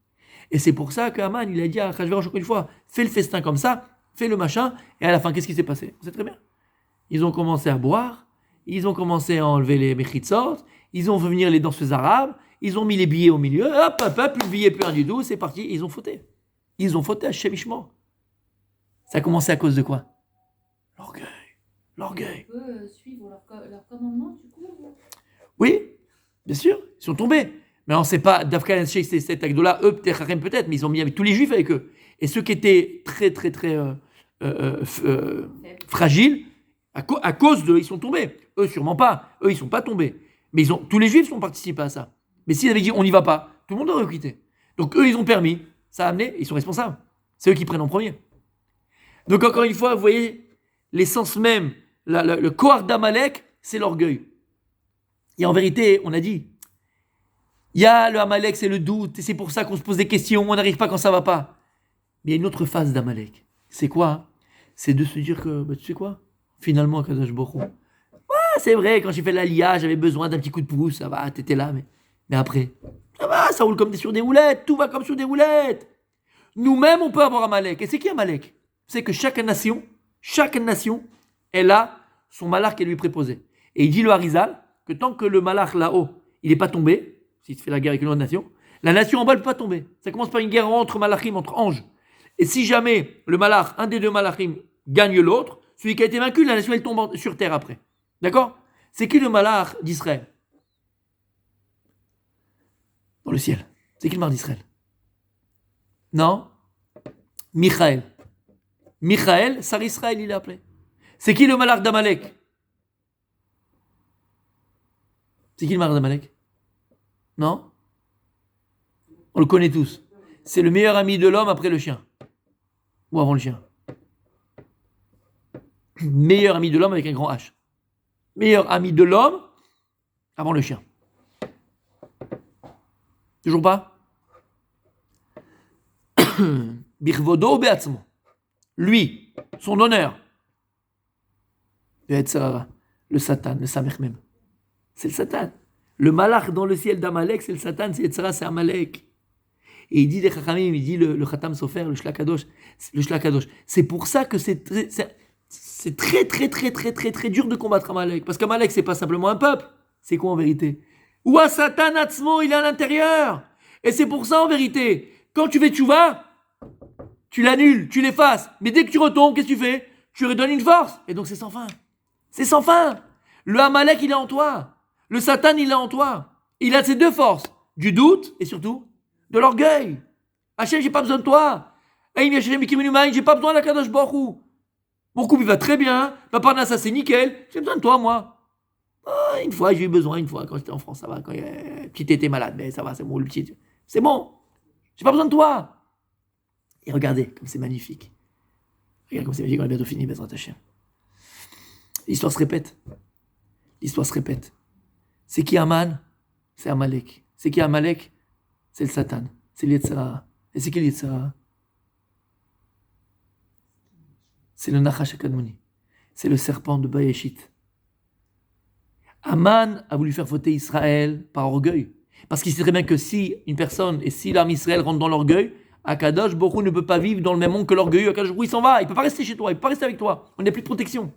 Et c'est pour ça qu'Aman, il a dit à Achashverosh encore une fois, fais le festin comme ça, fais le machin, et à la fin, qu'est-ce qui s'est passé? Vous savez très bien. Ils ont commencé à boire, ils ont commencé à enlever les mechitzot, ils ont fait venir les danseuses arabes, ils ont mis les billets au milieu, hop, plus de billets, plus rien du tout, c'est parti, ils ont fauté. Ils ont fauté à Shemishmo. Ça a commencé à cause de quoi? L'orgueil. On peut suivre leur commandement, du coup? Oui, bien sûr, ils sont tombés. Mais on ne sait pas, Dafkan Sheikh, c'est cet Agdola, eux, peut-être, mais ils ont mis avec tous les juifs avec eux. Et ceux qui étaient très fragiles, à cause d'eux, ils sont tombés. Eux, sûrement pas. Eux, ils ne sont pas tombés. Mais tous les juifs ont participé à ça. Mais s'ils avaient dit, on n'y va pas, tout le monde aurait quitté. Donc eux, ils ont permis. Ça a amené, ils sont responsables. C'est eux qui prennent en premier. Donc encore une fois, vous voyez, l'essence même, le corps d'Amalek, c'est l'orgueil. Et en vérité, on a dit, il y a le Amalek, c'est le doute, et c'est pour ça qu'on se pose des questions, on n'arrive pas quand ça va pas. Mais il y a une autre phase d'Amalek. C'est quoi? C'est de se dire que, tu sais quoi? Finalement, Kadosh Borou. C'est vrai, quand j'ai fait l'Aliyah, j'avais besoin d'un petit coup de pouce, ça va, t'étais là, mais après, ça va, ça roule comme sur des roulettes, tout va comme sur des roulettes. Nous-mêmes, on peut avoir Amalek. Et c'est qui Amalek? C'est que chaque nation, elle a son malach qui est lui préposé. Et il dit le Harizal, que tant que le malach là-haut, il n'est pas tombé, s'il se fait la guerre avec une autre nation, la nation en bas ne peut pas tomber. Ça commence par une guerre entre malachim, entre anges. Et si jamais le malach, un des deux malachim, gagne l'autre, celui qui a été vaincu, la nation, elle tombe sur terre après. D'accord? C'est qui le malach d'Israël? Dans le ciel. C'est qui le malach d'Israël? Non? Michael. Michael, Sar Israël, il est appelé. C'est qui le malach d'Amalek? C'est qui le malach d'Amalek? Non? On le connaît tous. C'est le meilleur ami de l'homme après le chien. Ou avant le chien. Meilleur ami de l'homme avec un grand H. Meilleur ami de l'homme avant le chien. Toujours pas? Birvodo beatzmo. Lui, son honneur. Le Satan, le Samech même. C'est le Satan. Le malach dans le ciel d'Amalek, c'est le Satan, c'est Yetzara, c'est Amalek. Et il dit des Chachamim, il dit le Khatam Sofer, le Shlakadosh. C'est pour ça que c'est très dur de combattre Amalek. Parce qu'Amalek, c'est pas simplement un peuple. C'est quoi en vérité? Ou à Satan Atzmo, il est à l'intérieur. Et c'est pour ça en vérité, quand tu fais tchouva, tu l'annules, tu l'effaces. Mais dès que tu retombes, qu'est-ce que tu fais? Tu redonnes une force. Et donc c'est sans fin. C'est sans fin. Le Amalek, il est en toi. Le Satan, il est en toi. Il a ces deux forces. Du doute et surtout de l'orgueil. Hachem, j'ai pas besoin de toi. J'ai pas besoin de la Kadosh Baruch Hu. Mon couple, il va très bien. Papa Nassa, c'est nickel. J'ai besoin de toi, moi. Une fois, j'ai eu besoin, quand j'étais en France, ça va. Quand le petit était malade, mais ça va, c'est bon, le petit. C'est bon. J'ai pas besoin de toi. Et regardez, comme c'est magnifique. Regarde comme c'est magnifique, on a bientôt fini, Bezrat Hashem. L'histoire se répète. C'est qui Aman? C'est Amalek. C'est qui Amalek? C'est le Satan. C'est l'Yetzara. Et c'est qui l'Yetzara? C'est le Nachash HaKadmoni. C'est le serpent de Bayeshit. Aman a voulu faire fauter Israël par orgueil. Parce qu'il sait très bien que si une personne, et si l'âme Israël rentre dans l'orgueil, Akadosh Baruch Hu ne peut pas vivre dans le même monde que l'orgueilleux. Akadosh Baruch Hu, il s'en va, il ne peut pas rester chez toi, il ne peut pas rester avec toi. On n'a plus de protection.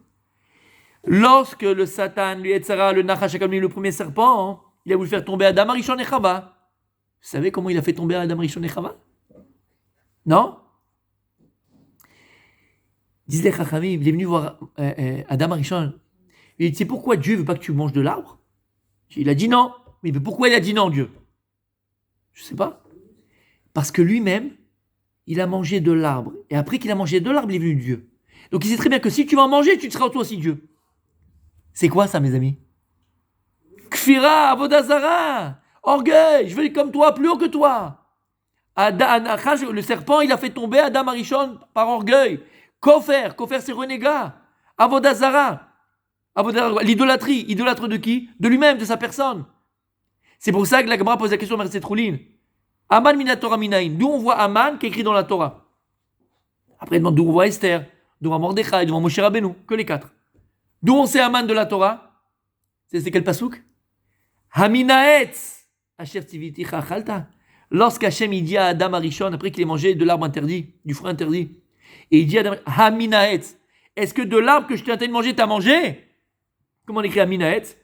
Lorsque le Satan, le Yetzara, le Nachash a le premier serpent, hein, il a voulu faire tomber Adam Arishon et Chava. Vous savez comment il a fait tomber Adam Arishon et Chava? Non? Disent les Chachamim, il est venu voir Adam Arishon. Il dit, c'est pourquoi Dieu ne veut pas que tu manges de l'arbre? Il a dit non. Mais pourquoi il a dit non, Dieu? Je ne sais pas. Parce que lui-même, il a mangé de l'arbre. Et après qu'il a mangé de l'arbre, il est venu Dieu. Donc il sait très bien que si tu vas en manger, tu seras toi aussi Dieu. C'est quoi ça, mes amis? Kfira, Avodazara, orgueil, je vais comme toi, plus haut que toi. Le serpent, il a fait tomber Adam Arishon par orgueil. Kofer c'est renégat. Avodazara, l'idolâtrie, idolâtre de qui? De lui-même, de sa personne. C'est pour ça que la Gemara pose la question à Merced Roulin. Aman minatora minaïn. D'où on voit Aman qui est écrit dans la Torah. Après, d'où on voit Esther, d'où on voit Mordechai, d'où on voit Moshe Rabbeinu, que les quatre. D'où on sait Aman de la Torah? C'est quel pasouk? Haminaetz Asher tiviti chachalta. Lorsqu'Hachem il dit à Adam Arishon, après qu'il ait mangé de l'arbre interdit, du fruit interdit, et il dit à Adam, Haminaetz, est-ce que de l'arbre que je t'ai interdit de manger, t'as mangé? Comment on écrit Haminaetz?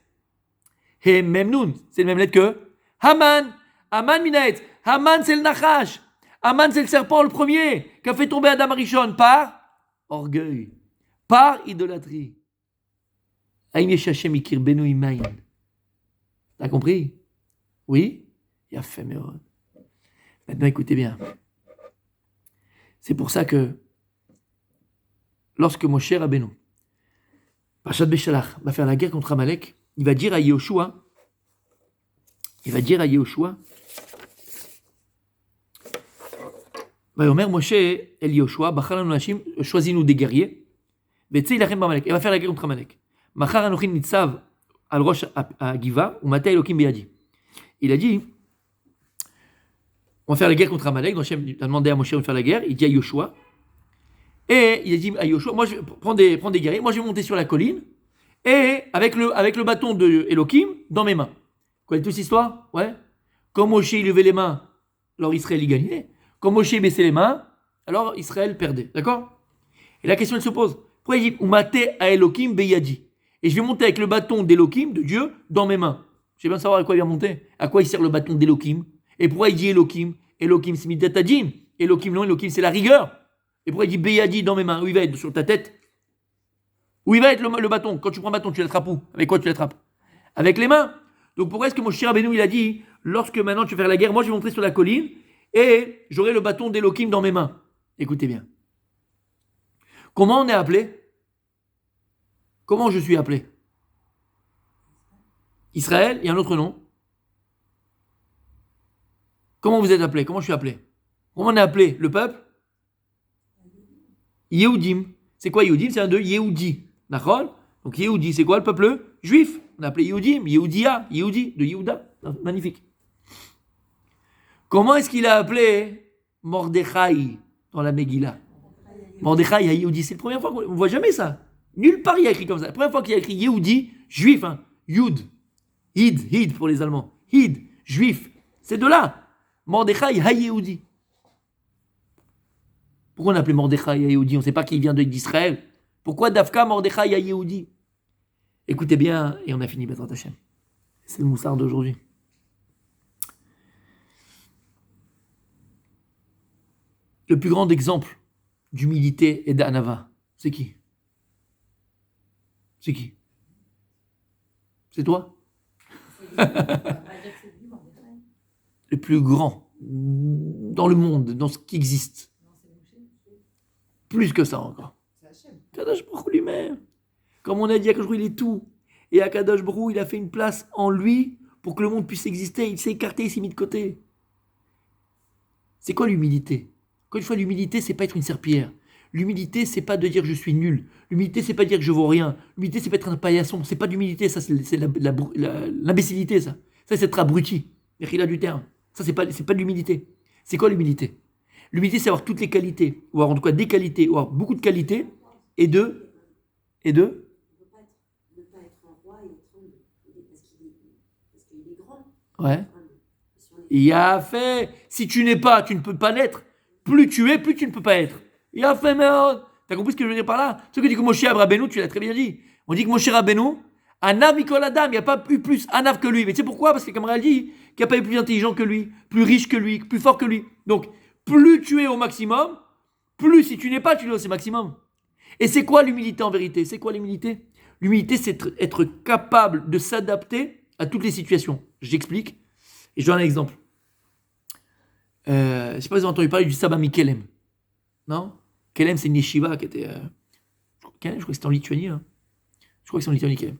He Memnoun, c'est le même lettre que Haman. Haman Minaetz. Haman c'est le Nachash. Haman c'est le serpent le premier qui a fait tomber Adam Arishon par orgueil, par idolâtrie. T'as compris? Oui? Il a fait mes rôles. Maintenant écoutez bien. C'est pour ça que lorsque Moshe Rabbeinu, Parashat Beshalach, va faire la guerre contre Amalek, il va dire à Yehoshua, Vayomer Moshe El Yehoshua, Bachar lanu nashim, choisis-nous des guerriers, Vetsei ilachem b'Amalek, il va faire la guerre contre Amalek. Machar anochi nitzav al rosh hagiva, umatei Elokim beyadi. Il a dit, on va faire la guerre contre Amalek, donc Hachem a demandé à Moshe de faire la guerre, il dit à Yehoshua, et il a dit à Yehoshua, moi je prends des guerriers, moi je vais monter sur la colline, et avec le bâton de Elohim dans mes mains. Vous connaissez toute cette histoire? Ouais. Quand Moshe il levait les mains, alors Israël y gagnait. Quand Moshe baissait les mains, alors Israël perdait. D'accord? Et la question elle se pose. Pourquoi il dit Umate a Elohim beyadi? Et je vais monter avec le bâton d'Elohim, de Dieu, dans mes mains. Je vais bien savoir à quoi il va monter. À quoi il sert le bâton d'Elohim? Et pourquoi il dit Elohim? Elohim c'est midatadin. Elohim non, Elohim c'est la rigueur. Et pourquoi il dit beyadi dans mes mains? Où il va être? Sur ta tête? Où il va être le bâton? Quand tu prends un bâton, tu l'attrapes où? Avec quoi tu l'attrapes? Avec les mains. Donc pourquoi est-ce que Moshe Rabbeinu il a dit, lorsque maintenant tu vas faire la guerre, moi je vais monter sur la colline et j'aurai le bâton d'Elohim dans mes mains. Écoutez bien. Comment on est appelé? Comment je suis appelé? Israël, il y a un autre nom. Comment vous êtes appelé? Comment je suis appelé? Comment on est appelé? Le peuple? Yehudim. C'est quoi Yehudim? C'est un de Yehudi. D'accord? Donc Yehudi, c'est quoi le peuple juif? On a appelé Yehudim, Yehudia, Yehudi, de Yehuda. Magnifique. Comment est-ce qu'il a appelé Mordechai dans la Megillah? Mordechai à Yehudi, c'est la première fois qu'on ne voit jamais ça. Nulle part il y a écrit comme ça. La première fois qu'il y a écrit Yehudi, juif, hein, Yud, Hid pour les Allemands. Hid, juif. C'est de là. Mordechai à Yehudi. Pourquoi on a appelé Mordechai à Yehudi? On ne sait pas qu'il vient d'Israël. Pourquoi Dafka Mordechai à Yehudi? Écoutez bien, et on a fini Bezrat Hashem. C'est le moussard d'aujourd'hui. Le plus grand exemple d'humilité et d'anava, c'est qui? C'est qui? C'est toi? Le plus grand dans le monde, dans ce qui existe. Plus que ça encore. Kadosh Baruch Hu lui-même. Comme on a dit, Akadosh Baruch Hu, il est tout. Et Akadosh Baruch Hu, il a fait une place en lui pour que le monde puisse exister. Il s'est écarté, il s'est mis de côté. C'est quoi l'humilité? Encore une fois, l'humilité, c'est pas être une serpillière. L'humilité, c'est pas de dire je suis nul. L'humilité, c'est pas dire que je vaux rien. L'humilité, c'est pas être un paillasson. C'est pas de l'humilité, ça, c'est l'imbécilité, ça. Ça, c'est être abruti. Il a du terme. Ça, c'est pas de l'humilité. C'est quoi l'humilité? L'humilité, c'est avoir toutes les qualités, ou avoir en tout cas des qualités, ou avoir beaucoup de qualités, et de On ne peut pas être un roi et être humble. Parce qu'il est grand. Ouais. Il y a fait. Si tu n'es pas, tu ne peux pas l'être. plus tu es, plus tu ne peux pas être. Il a fait, mais t'as compris ce que je veux dire par là? Ce que dit que Moshe Rabbeinu, tu l'as très bien dit. On dit que Moshe Rabbeinu, Anav Mikol Adam, il n'y a pas eu plus Anav que lui. Mais tu sais pourquoi? Parce que comme elle dit, qu'il n'y a pas eu plus intelligent que lui, plus riche que lui, plus fort que lui. Donc, plus tu es au maximum, plus si tu n'es pas, tu es au maximum. Et c'est quoi l'humilité en vérité? C'est quoi l'humilité? L'humilité, c'est être capable de s'adapter à toutes les situations. J'explique et je donne un exemple. Je ne sais pas si vous avez entendu parler du Sabbat Mikelem. Non? Kelem, c'est une yeshiva qui était. Je crois que c'était en Lituanie. Hein. Je crois que c'est en Lituanie, Kelem.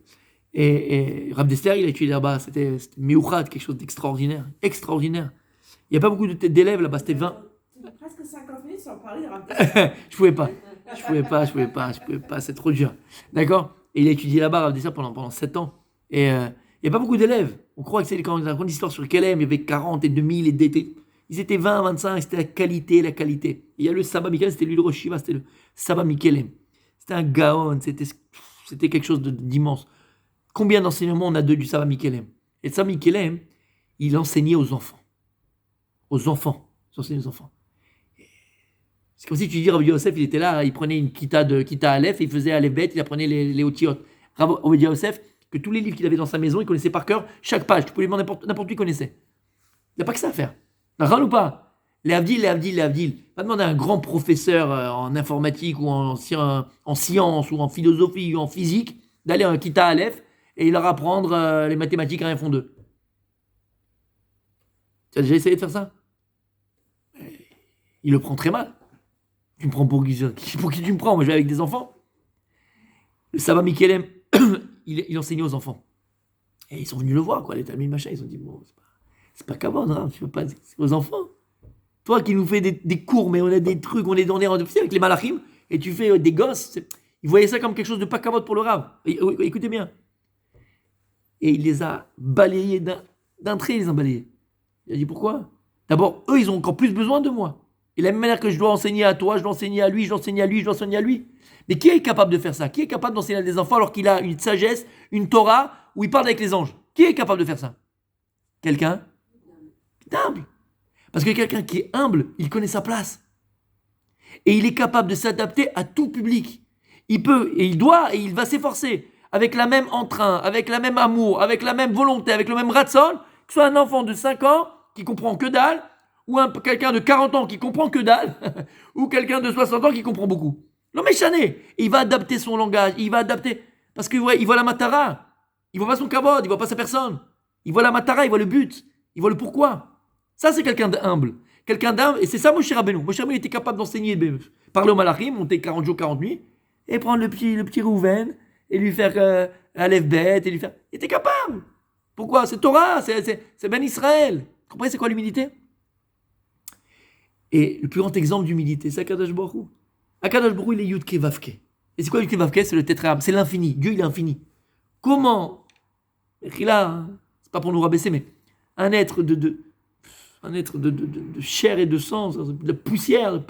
Et Rav Dessler, il a étudié là-bas. C'était Meuchad, quelque chose d'extraordinaire. Extraordinaire. Il n'y a pas beaucoup d'élèves là-bas, c'était 20. Presque 50 minutes sans parler de Rav Je pouvais pas. C'est trop dur. D'accord? Et il a étudié là-bas, Rav Dessler, pendant 7 ans. Et il n'y a pas beaucoup d'élèves. On croit que c'est quand on raconte l'histoire sur Kelem, il y avait 40 et 2000 et d'été. Ils étaient 20, 25, c'était la qualité. Et il y a le Sabbat Mikelem, c'était lui le Rosh Shiva, c'était le Sabbat Mikelem. C'était un gaon, c'était quelque chose d'immense. Combien d'enseignements on a du Sabbat Mikelem? Et le Sabbat Mikelem, il enseignait aux enfants. Aux enfants. Il enseignait aux enfants. C'est comme si tu dis, Rabbi Yosef, il était là, il prenait une kita Aleph, il faisait Aleph Bet, il apprenait les Otiot. Rabbi Yosef, que tous les livres qu'il avait dans sa maison, il connaissait par cœur chaque page. Tu pouvais lui demander n'importe qui connaissait. Il n'y a pas que ça à faire. D'accord ou pas? Les Avdil. Pas demander à un grand professeur en informatique ou en sciences ou en philosophie ou en physique d'aller à un kita Aleph et leur apprendre les mathématiques à 1 fond 2. Tu as déjà essayé de faire ça? Il le prend très mal. Tu me prends pour qui tu me prends? Moi je vais avec des enfants. Le Sabbat Mikelem, il enseignait aux enfants. Et ils sont venus le voir, quoi, les talmidim machin. Ils ont dit, bon, c'est pas Kavod, hein, tu peux pas, c'est aux enfants. Toi qui nous fais des cours, mais on a des trucs, on est dans les avec les malachim, et tu fais des gosses. Ils voyaient ça comme quelque chose de pas Kavod pour le Rav. Écoutez bien. Et il les a balayés d'un trait, ils les ont balayés. Il a dit pourquoi? D'abord, eux, ils ont encore plus besoin de moi. Et de la même manière que je dois enseigner à toi, je dois enseigner à lui, je dois enseigner à lui, je dois enseigner à lui. Mais qui est capable de faire ça? Qui est capable d'enseigner à des enfants alors qu'il a une sagesse, une Torah, où il parle avec les anges? Qui est capable de faire ça? Quelqu'un d'humble. Parce que quelqu'un qui est humble, il connaît sa place. Et il est capable de s'adapter à tout public. Il peut, et il doit, et il va s'efforcer, avec la même entrain, avec la même amour, avec la même volonté, avec le même ratson, que ce soit un enfant de 5 ans qui comprend que dalle, ou quelqu'un de 40 ans qui comprend que dalle, ou quelqu'un de 60 ans qui comprend beaucoup. L'homme est chané. Et il va adapter son langage, il va adapter, parce qu'il voit la matara. Il voit pas son kavod, il voit pas sa personne. Il voit la matara, il voit le but, il voit le pourquoi. Ça, c'est quelqu'un d'humble. Quelqu'un d'humble, et c'est ça Moshe Rabbeinu. Moshe Rabbeinu était capable d'enseigner, parler au malachim, monter 40 jours, 40 nuits, et prendre le petit Rouven, et lui faire Aleph Bet, et lui faire... Il était capable. Pourquoi? C'est Torah, c'est Ben Israël. Vous comprenez c'est quoi l'humilité? Et le plus grand exemple d'humilité, c'est Akadosh Baruch Hu. Akadosh Baruch Hu, il est Yud Ke Vav Ke. Et c'est quoi Yud Ke Vav Ke? C'est le tétragramme, c'est l'infini. Dieu, il est infini. Comment? Et là, hein, c'est pas pour nous rabaisser, mais un être de chair et de sang, de poussière,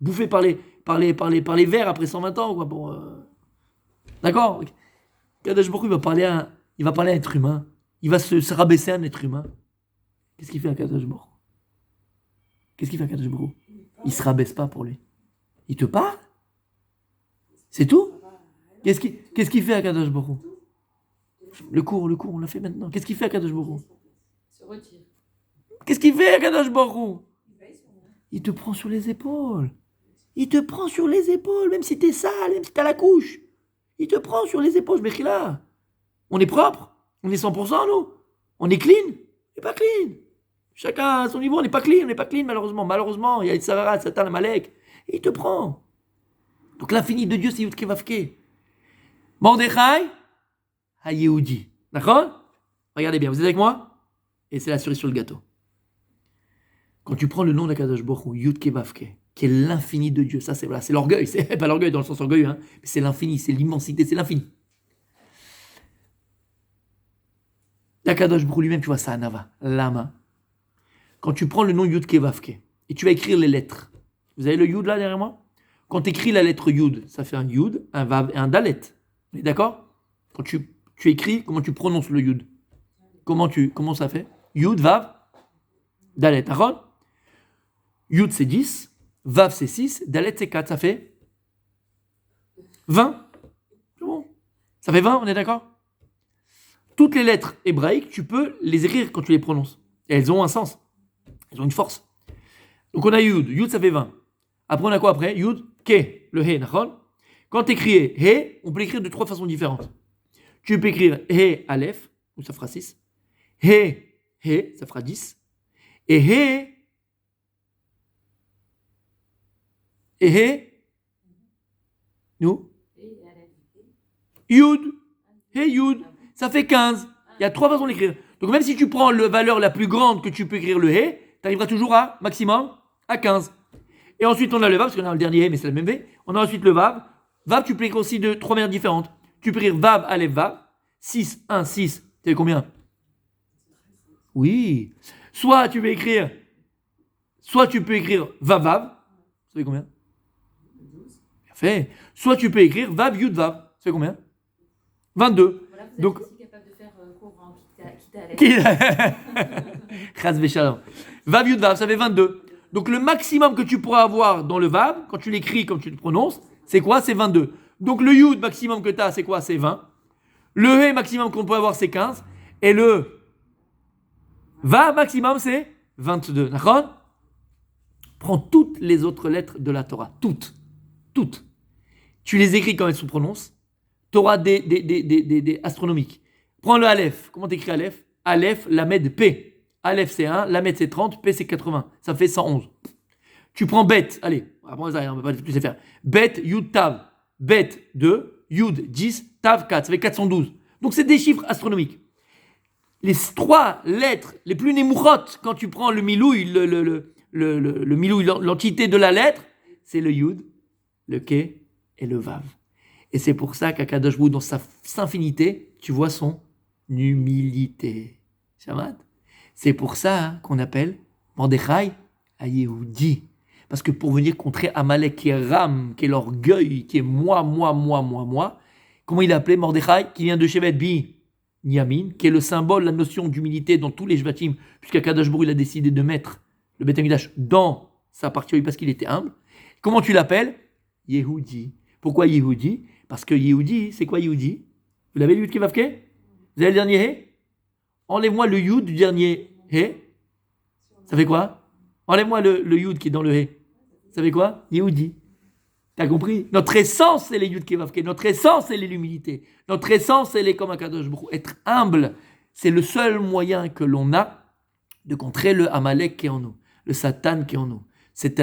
bouffé par les vers après 120 ans, quoi. D'accord? Kadosh Baruch Hu, il va parler à un être humain. Il va se rabaisser à un être humain. Qu'est-ce qu'il fait à Kadosh Baruch Hu? Qu'est-ce qu'il fait à Kadosh Baruch Hu? Il se rabaisse pas pour lui. Il te parle? C'est tout? Qu'est-ce qu'il fait à Kadosh Baruch Hu? Le cours, on l'a fait maintenant. Qu'est-ce qu'il fait à Kadosh Baruch Hu? Se retire. Qu'est-ce qu'il fait, Kadosh Baruch Hu? Il te prend sur les épaules. Il te prend sur les épaules, même si t'es sale, même si t'as la couche. Il te prend sur les épaules. Mais là, on est propre. On est 100%, nous. On est clean. On n'est pas clean. Chacun à son niveau, on n'est pas clean, malheureusement. Malheureusement, il y a le Savarat, Satan, le Malek. Et il te prend. Donc l'infini de Dieu, c'est Yud Ke Vav Ke. Mordechai, ha-Yehudi. D'accord? Regardez bien, vous êtes avec moi? Et c'est la cerise sur le gâteau. Quand tu prends le nom d'Akadosh Baruch Hu, Yud Ke Vav Ke, qui est l'infini de Dieu, ça c'est l'orgueil, c'est pas l'orgueil dans le sens orgueilleux, hein, mais c'est l'infini, c'est l'immensité, c'est l'infini. L'Akadosh Baruch Hu lui-même, tu vois, ça Anava, Lama. Quand tu prends le nom Yud Ke Vav Ke, et tu vas écrire les lettres, vous avez le Yud là derrière moi? Quand tu écris la lettre Yud, ça fait un Yud, un Vav et un Dalet. Vous êtes d'accord? Quand tu écris, comment tu prononces le Yud? Comment ça fait? Yud, Vav, Dalet. D'accord? Yud c'est 10, Vav c'est 6, Dalet c'est 4, ça fait 20. C'est bon. Ça fait 20, on est d'accord? Toutes les lettres hébraïques, tu peux les écrire quand tu les prononces. Et elles ont un sens. Elles ont une force. Donc on a Yud. Yud ça fait 20. Après on a quoi après? Yud, Ke, le He, d'accord? Quand tu écris He, on peut l'écrire de 3 façons différentes. Tu peux écrire He, Aleph, où ça fera 6. He, He, ça fera 10. Et He, nous, Yud, He, Yud, ça fait 15. Il y a 3 façons d'écrire. Donc même si tu prends la valeur la plus grande que tu peux écrire le He, tu arriveras toujours à maximum à 15. Et ensuite on a le Vav, parce qu'on a le dernier He, mais c'est le même V. On a ensuite le Vav. Vav, tu peux écrire aussi de 3 manières différentes. Tu peux écrire Vav, Aleph, Vav. 6, 1, 6. Tu sais combien? Oui. Soit tu peux écrire Vav, Vav. Ça fait combien? Fait. Soit tu peux écrire Vav Yud Vav. Ça fait combien? 22. Voilà, vous êtes Donc, aussi capable de faire cours en Kita Chas v'shalom. Vav Yud Vav, ça fait 22. Donc le maximum que tu pourras avoir dans le Vav, quand tu l'écris, comme tu le prononces, c'est quoi? C'est 22. Donc le Yud maximum que tu as, c'est quoi? C'est 20. Le He maximum qu'on peut avoir, c'est 15. Et le Vav maximum, c'est 22. D'accord? Prends toutes les autres lettres de la Torah. Toutes. Tu les écris comme elles se prononcent. Torah des astronomiques. Prends le Aleph. Comment t'écris Aleph? Aleph, Lamed, P. Aleph c'est 1, Lamed c'est 30, P c'est 80. Ça fait 111. Tu prends Bet. Allez, après ça, on ne va pas plus les faire. Bet, Yud, Tav. Bet 2, Yud 10, Tav 4. Ça fait 412. Donc c'est des chiffres astronomiques. Les 3 lettres les plus némouchotes, quand tu prends le milouï, le milouï, l'entité de la lettre, c'est le Yud, le Ke et le Vav. Et c'est pour ça qu'Akadosh Baruch Hu, dans sa infinité, tu vois son humilité. Shabbat. C'est pour ça qu'on appelle Mordechai à Yehudi. Parce que pour venir contrer Amalek, qui est Ram, qui est l'orgueil, qui est moi, comment il appelait Mordechai, qui vient de Shevet Bi Niyamin, qui est le symbole, la notion d'humilité dans tous les Shvatim, puisqu'Akadosh Baruch Hu, il a décidé de mettre le Beth Amikdash dans sa partie parce qu'il était humble. Comment tu l'appelles? Yehudi. Pourquoi Yehudi? Parce que Yehudi, c'est quoi Yehudi? Vous l'avez lu, Yud Kevavke? Vous avez le dernier He? Enlève-moi le Yud du dernier He. Ça fait quoi? Enlève-moi le Yud qui est dans le He. Ça fait quoi? Yehudi. T'as compris? Notre essence, c'est les Yud Kevavke. Notre essence, c'est l'humilité. Notre essence, c'est les comme un Kadosh Baruch Hu. Être humble, c'est le seul moyen que l'on a de contrer le Amalek qui est en nous, le Satan qui est en nous. C'est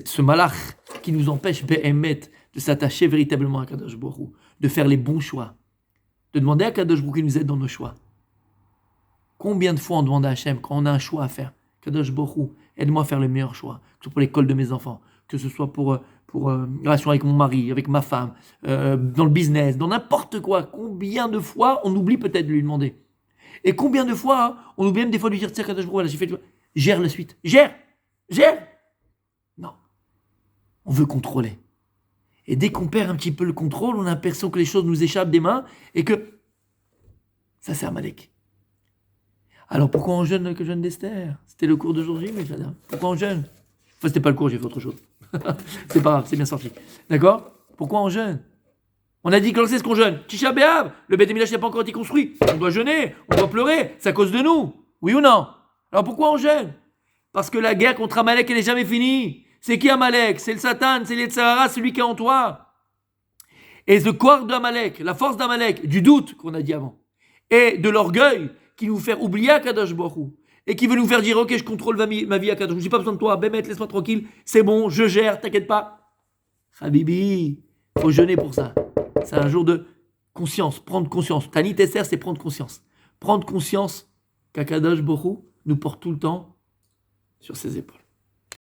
ce malach qui nous empêche de s'attacher véritablement à Kadosh Baruch Hu, de faire les bons choix, de demander à Kadosh Baruch Hu qui nous aide dans nos choix. Combien de fois on demande à Hachem quand on a un choix à faire? Kadosh Baruch Hu, aide-moi à faire le meilleur choix, que ce soit pour l'école de mes enfants, que ce soit pour la relation avec mon mari, avec ma femme, dans le business, dans n'importe quoi. Combien de fois on oublie peut-être de lui demander? Et combien de fois on oublie même des fois de lui dire tiens Kadosh Baruch Hu, voilà, j'ai fait gère la suite, gère. Non, on veut contrôler. Et dès qu'on perd un petit peu le contrôle, on a l'impression que les choses nous échappent des mains et que ça c'est Amalek. Alors pourquoi on jeûne que jeûne d'Esther? C'était le cours d'aujourd'hui, mais pourquoi on jeûne? Enfin, c'était pas le cours, j'ai fait autre chose. C'est pas grave, c'est bien sorti. D'accord? Pourquoi on jeûne? On a dit que c'est ce qu'on jeûne. Tisha B'Av, le Beth Amikdash n'a pas encore été construit. On doit jeûner, on doit pleurer, c'est à cause de nous. Oui ou non? Alors pourquoi on jeûne? Parce que la guerre contre Amalek, elle n'est jamais finie. C'est qui Amalek? C'est le Satan, c'est l'Yetzirah, celui qui est en toi. Et le corps d'Amalek, la force d'Amalek, du doute qu'on a dit avant, et de l'orgueil qui nous fait oublier Akadosh Baruch Hu, et qui veut nous faire dire ok, je contrôle ma vie Akadosh, je n'ai pas besoin de toi, Bémet, laisse-moi tranquille, c'est bon, je gère, t'inquiète pas. Habibi, faut jeûner pour ça. C'est un jour de conscience, prendre conscience. Tanit Esser, c'est prendre conscience. Prendre conscience qu'Akadosh Baruch Hu nous porte tout le temps sur ses épaules.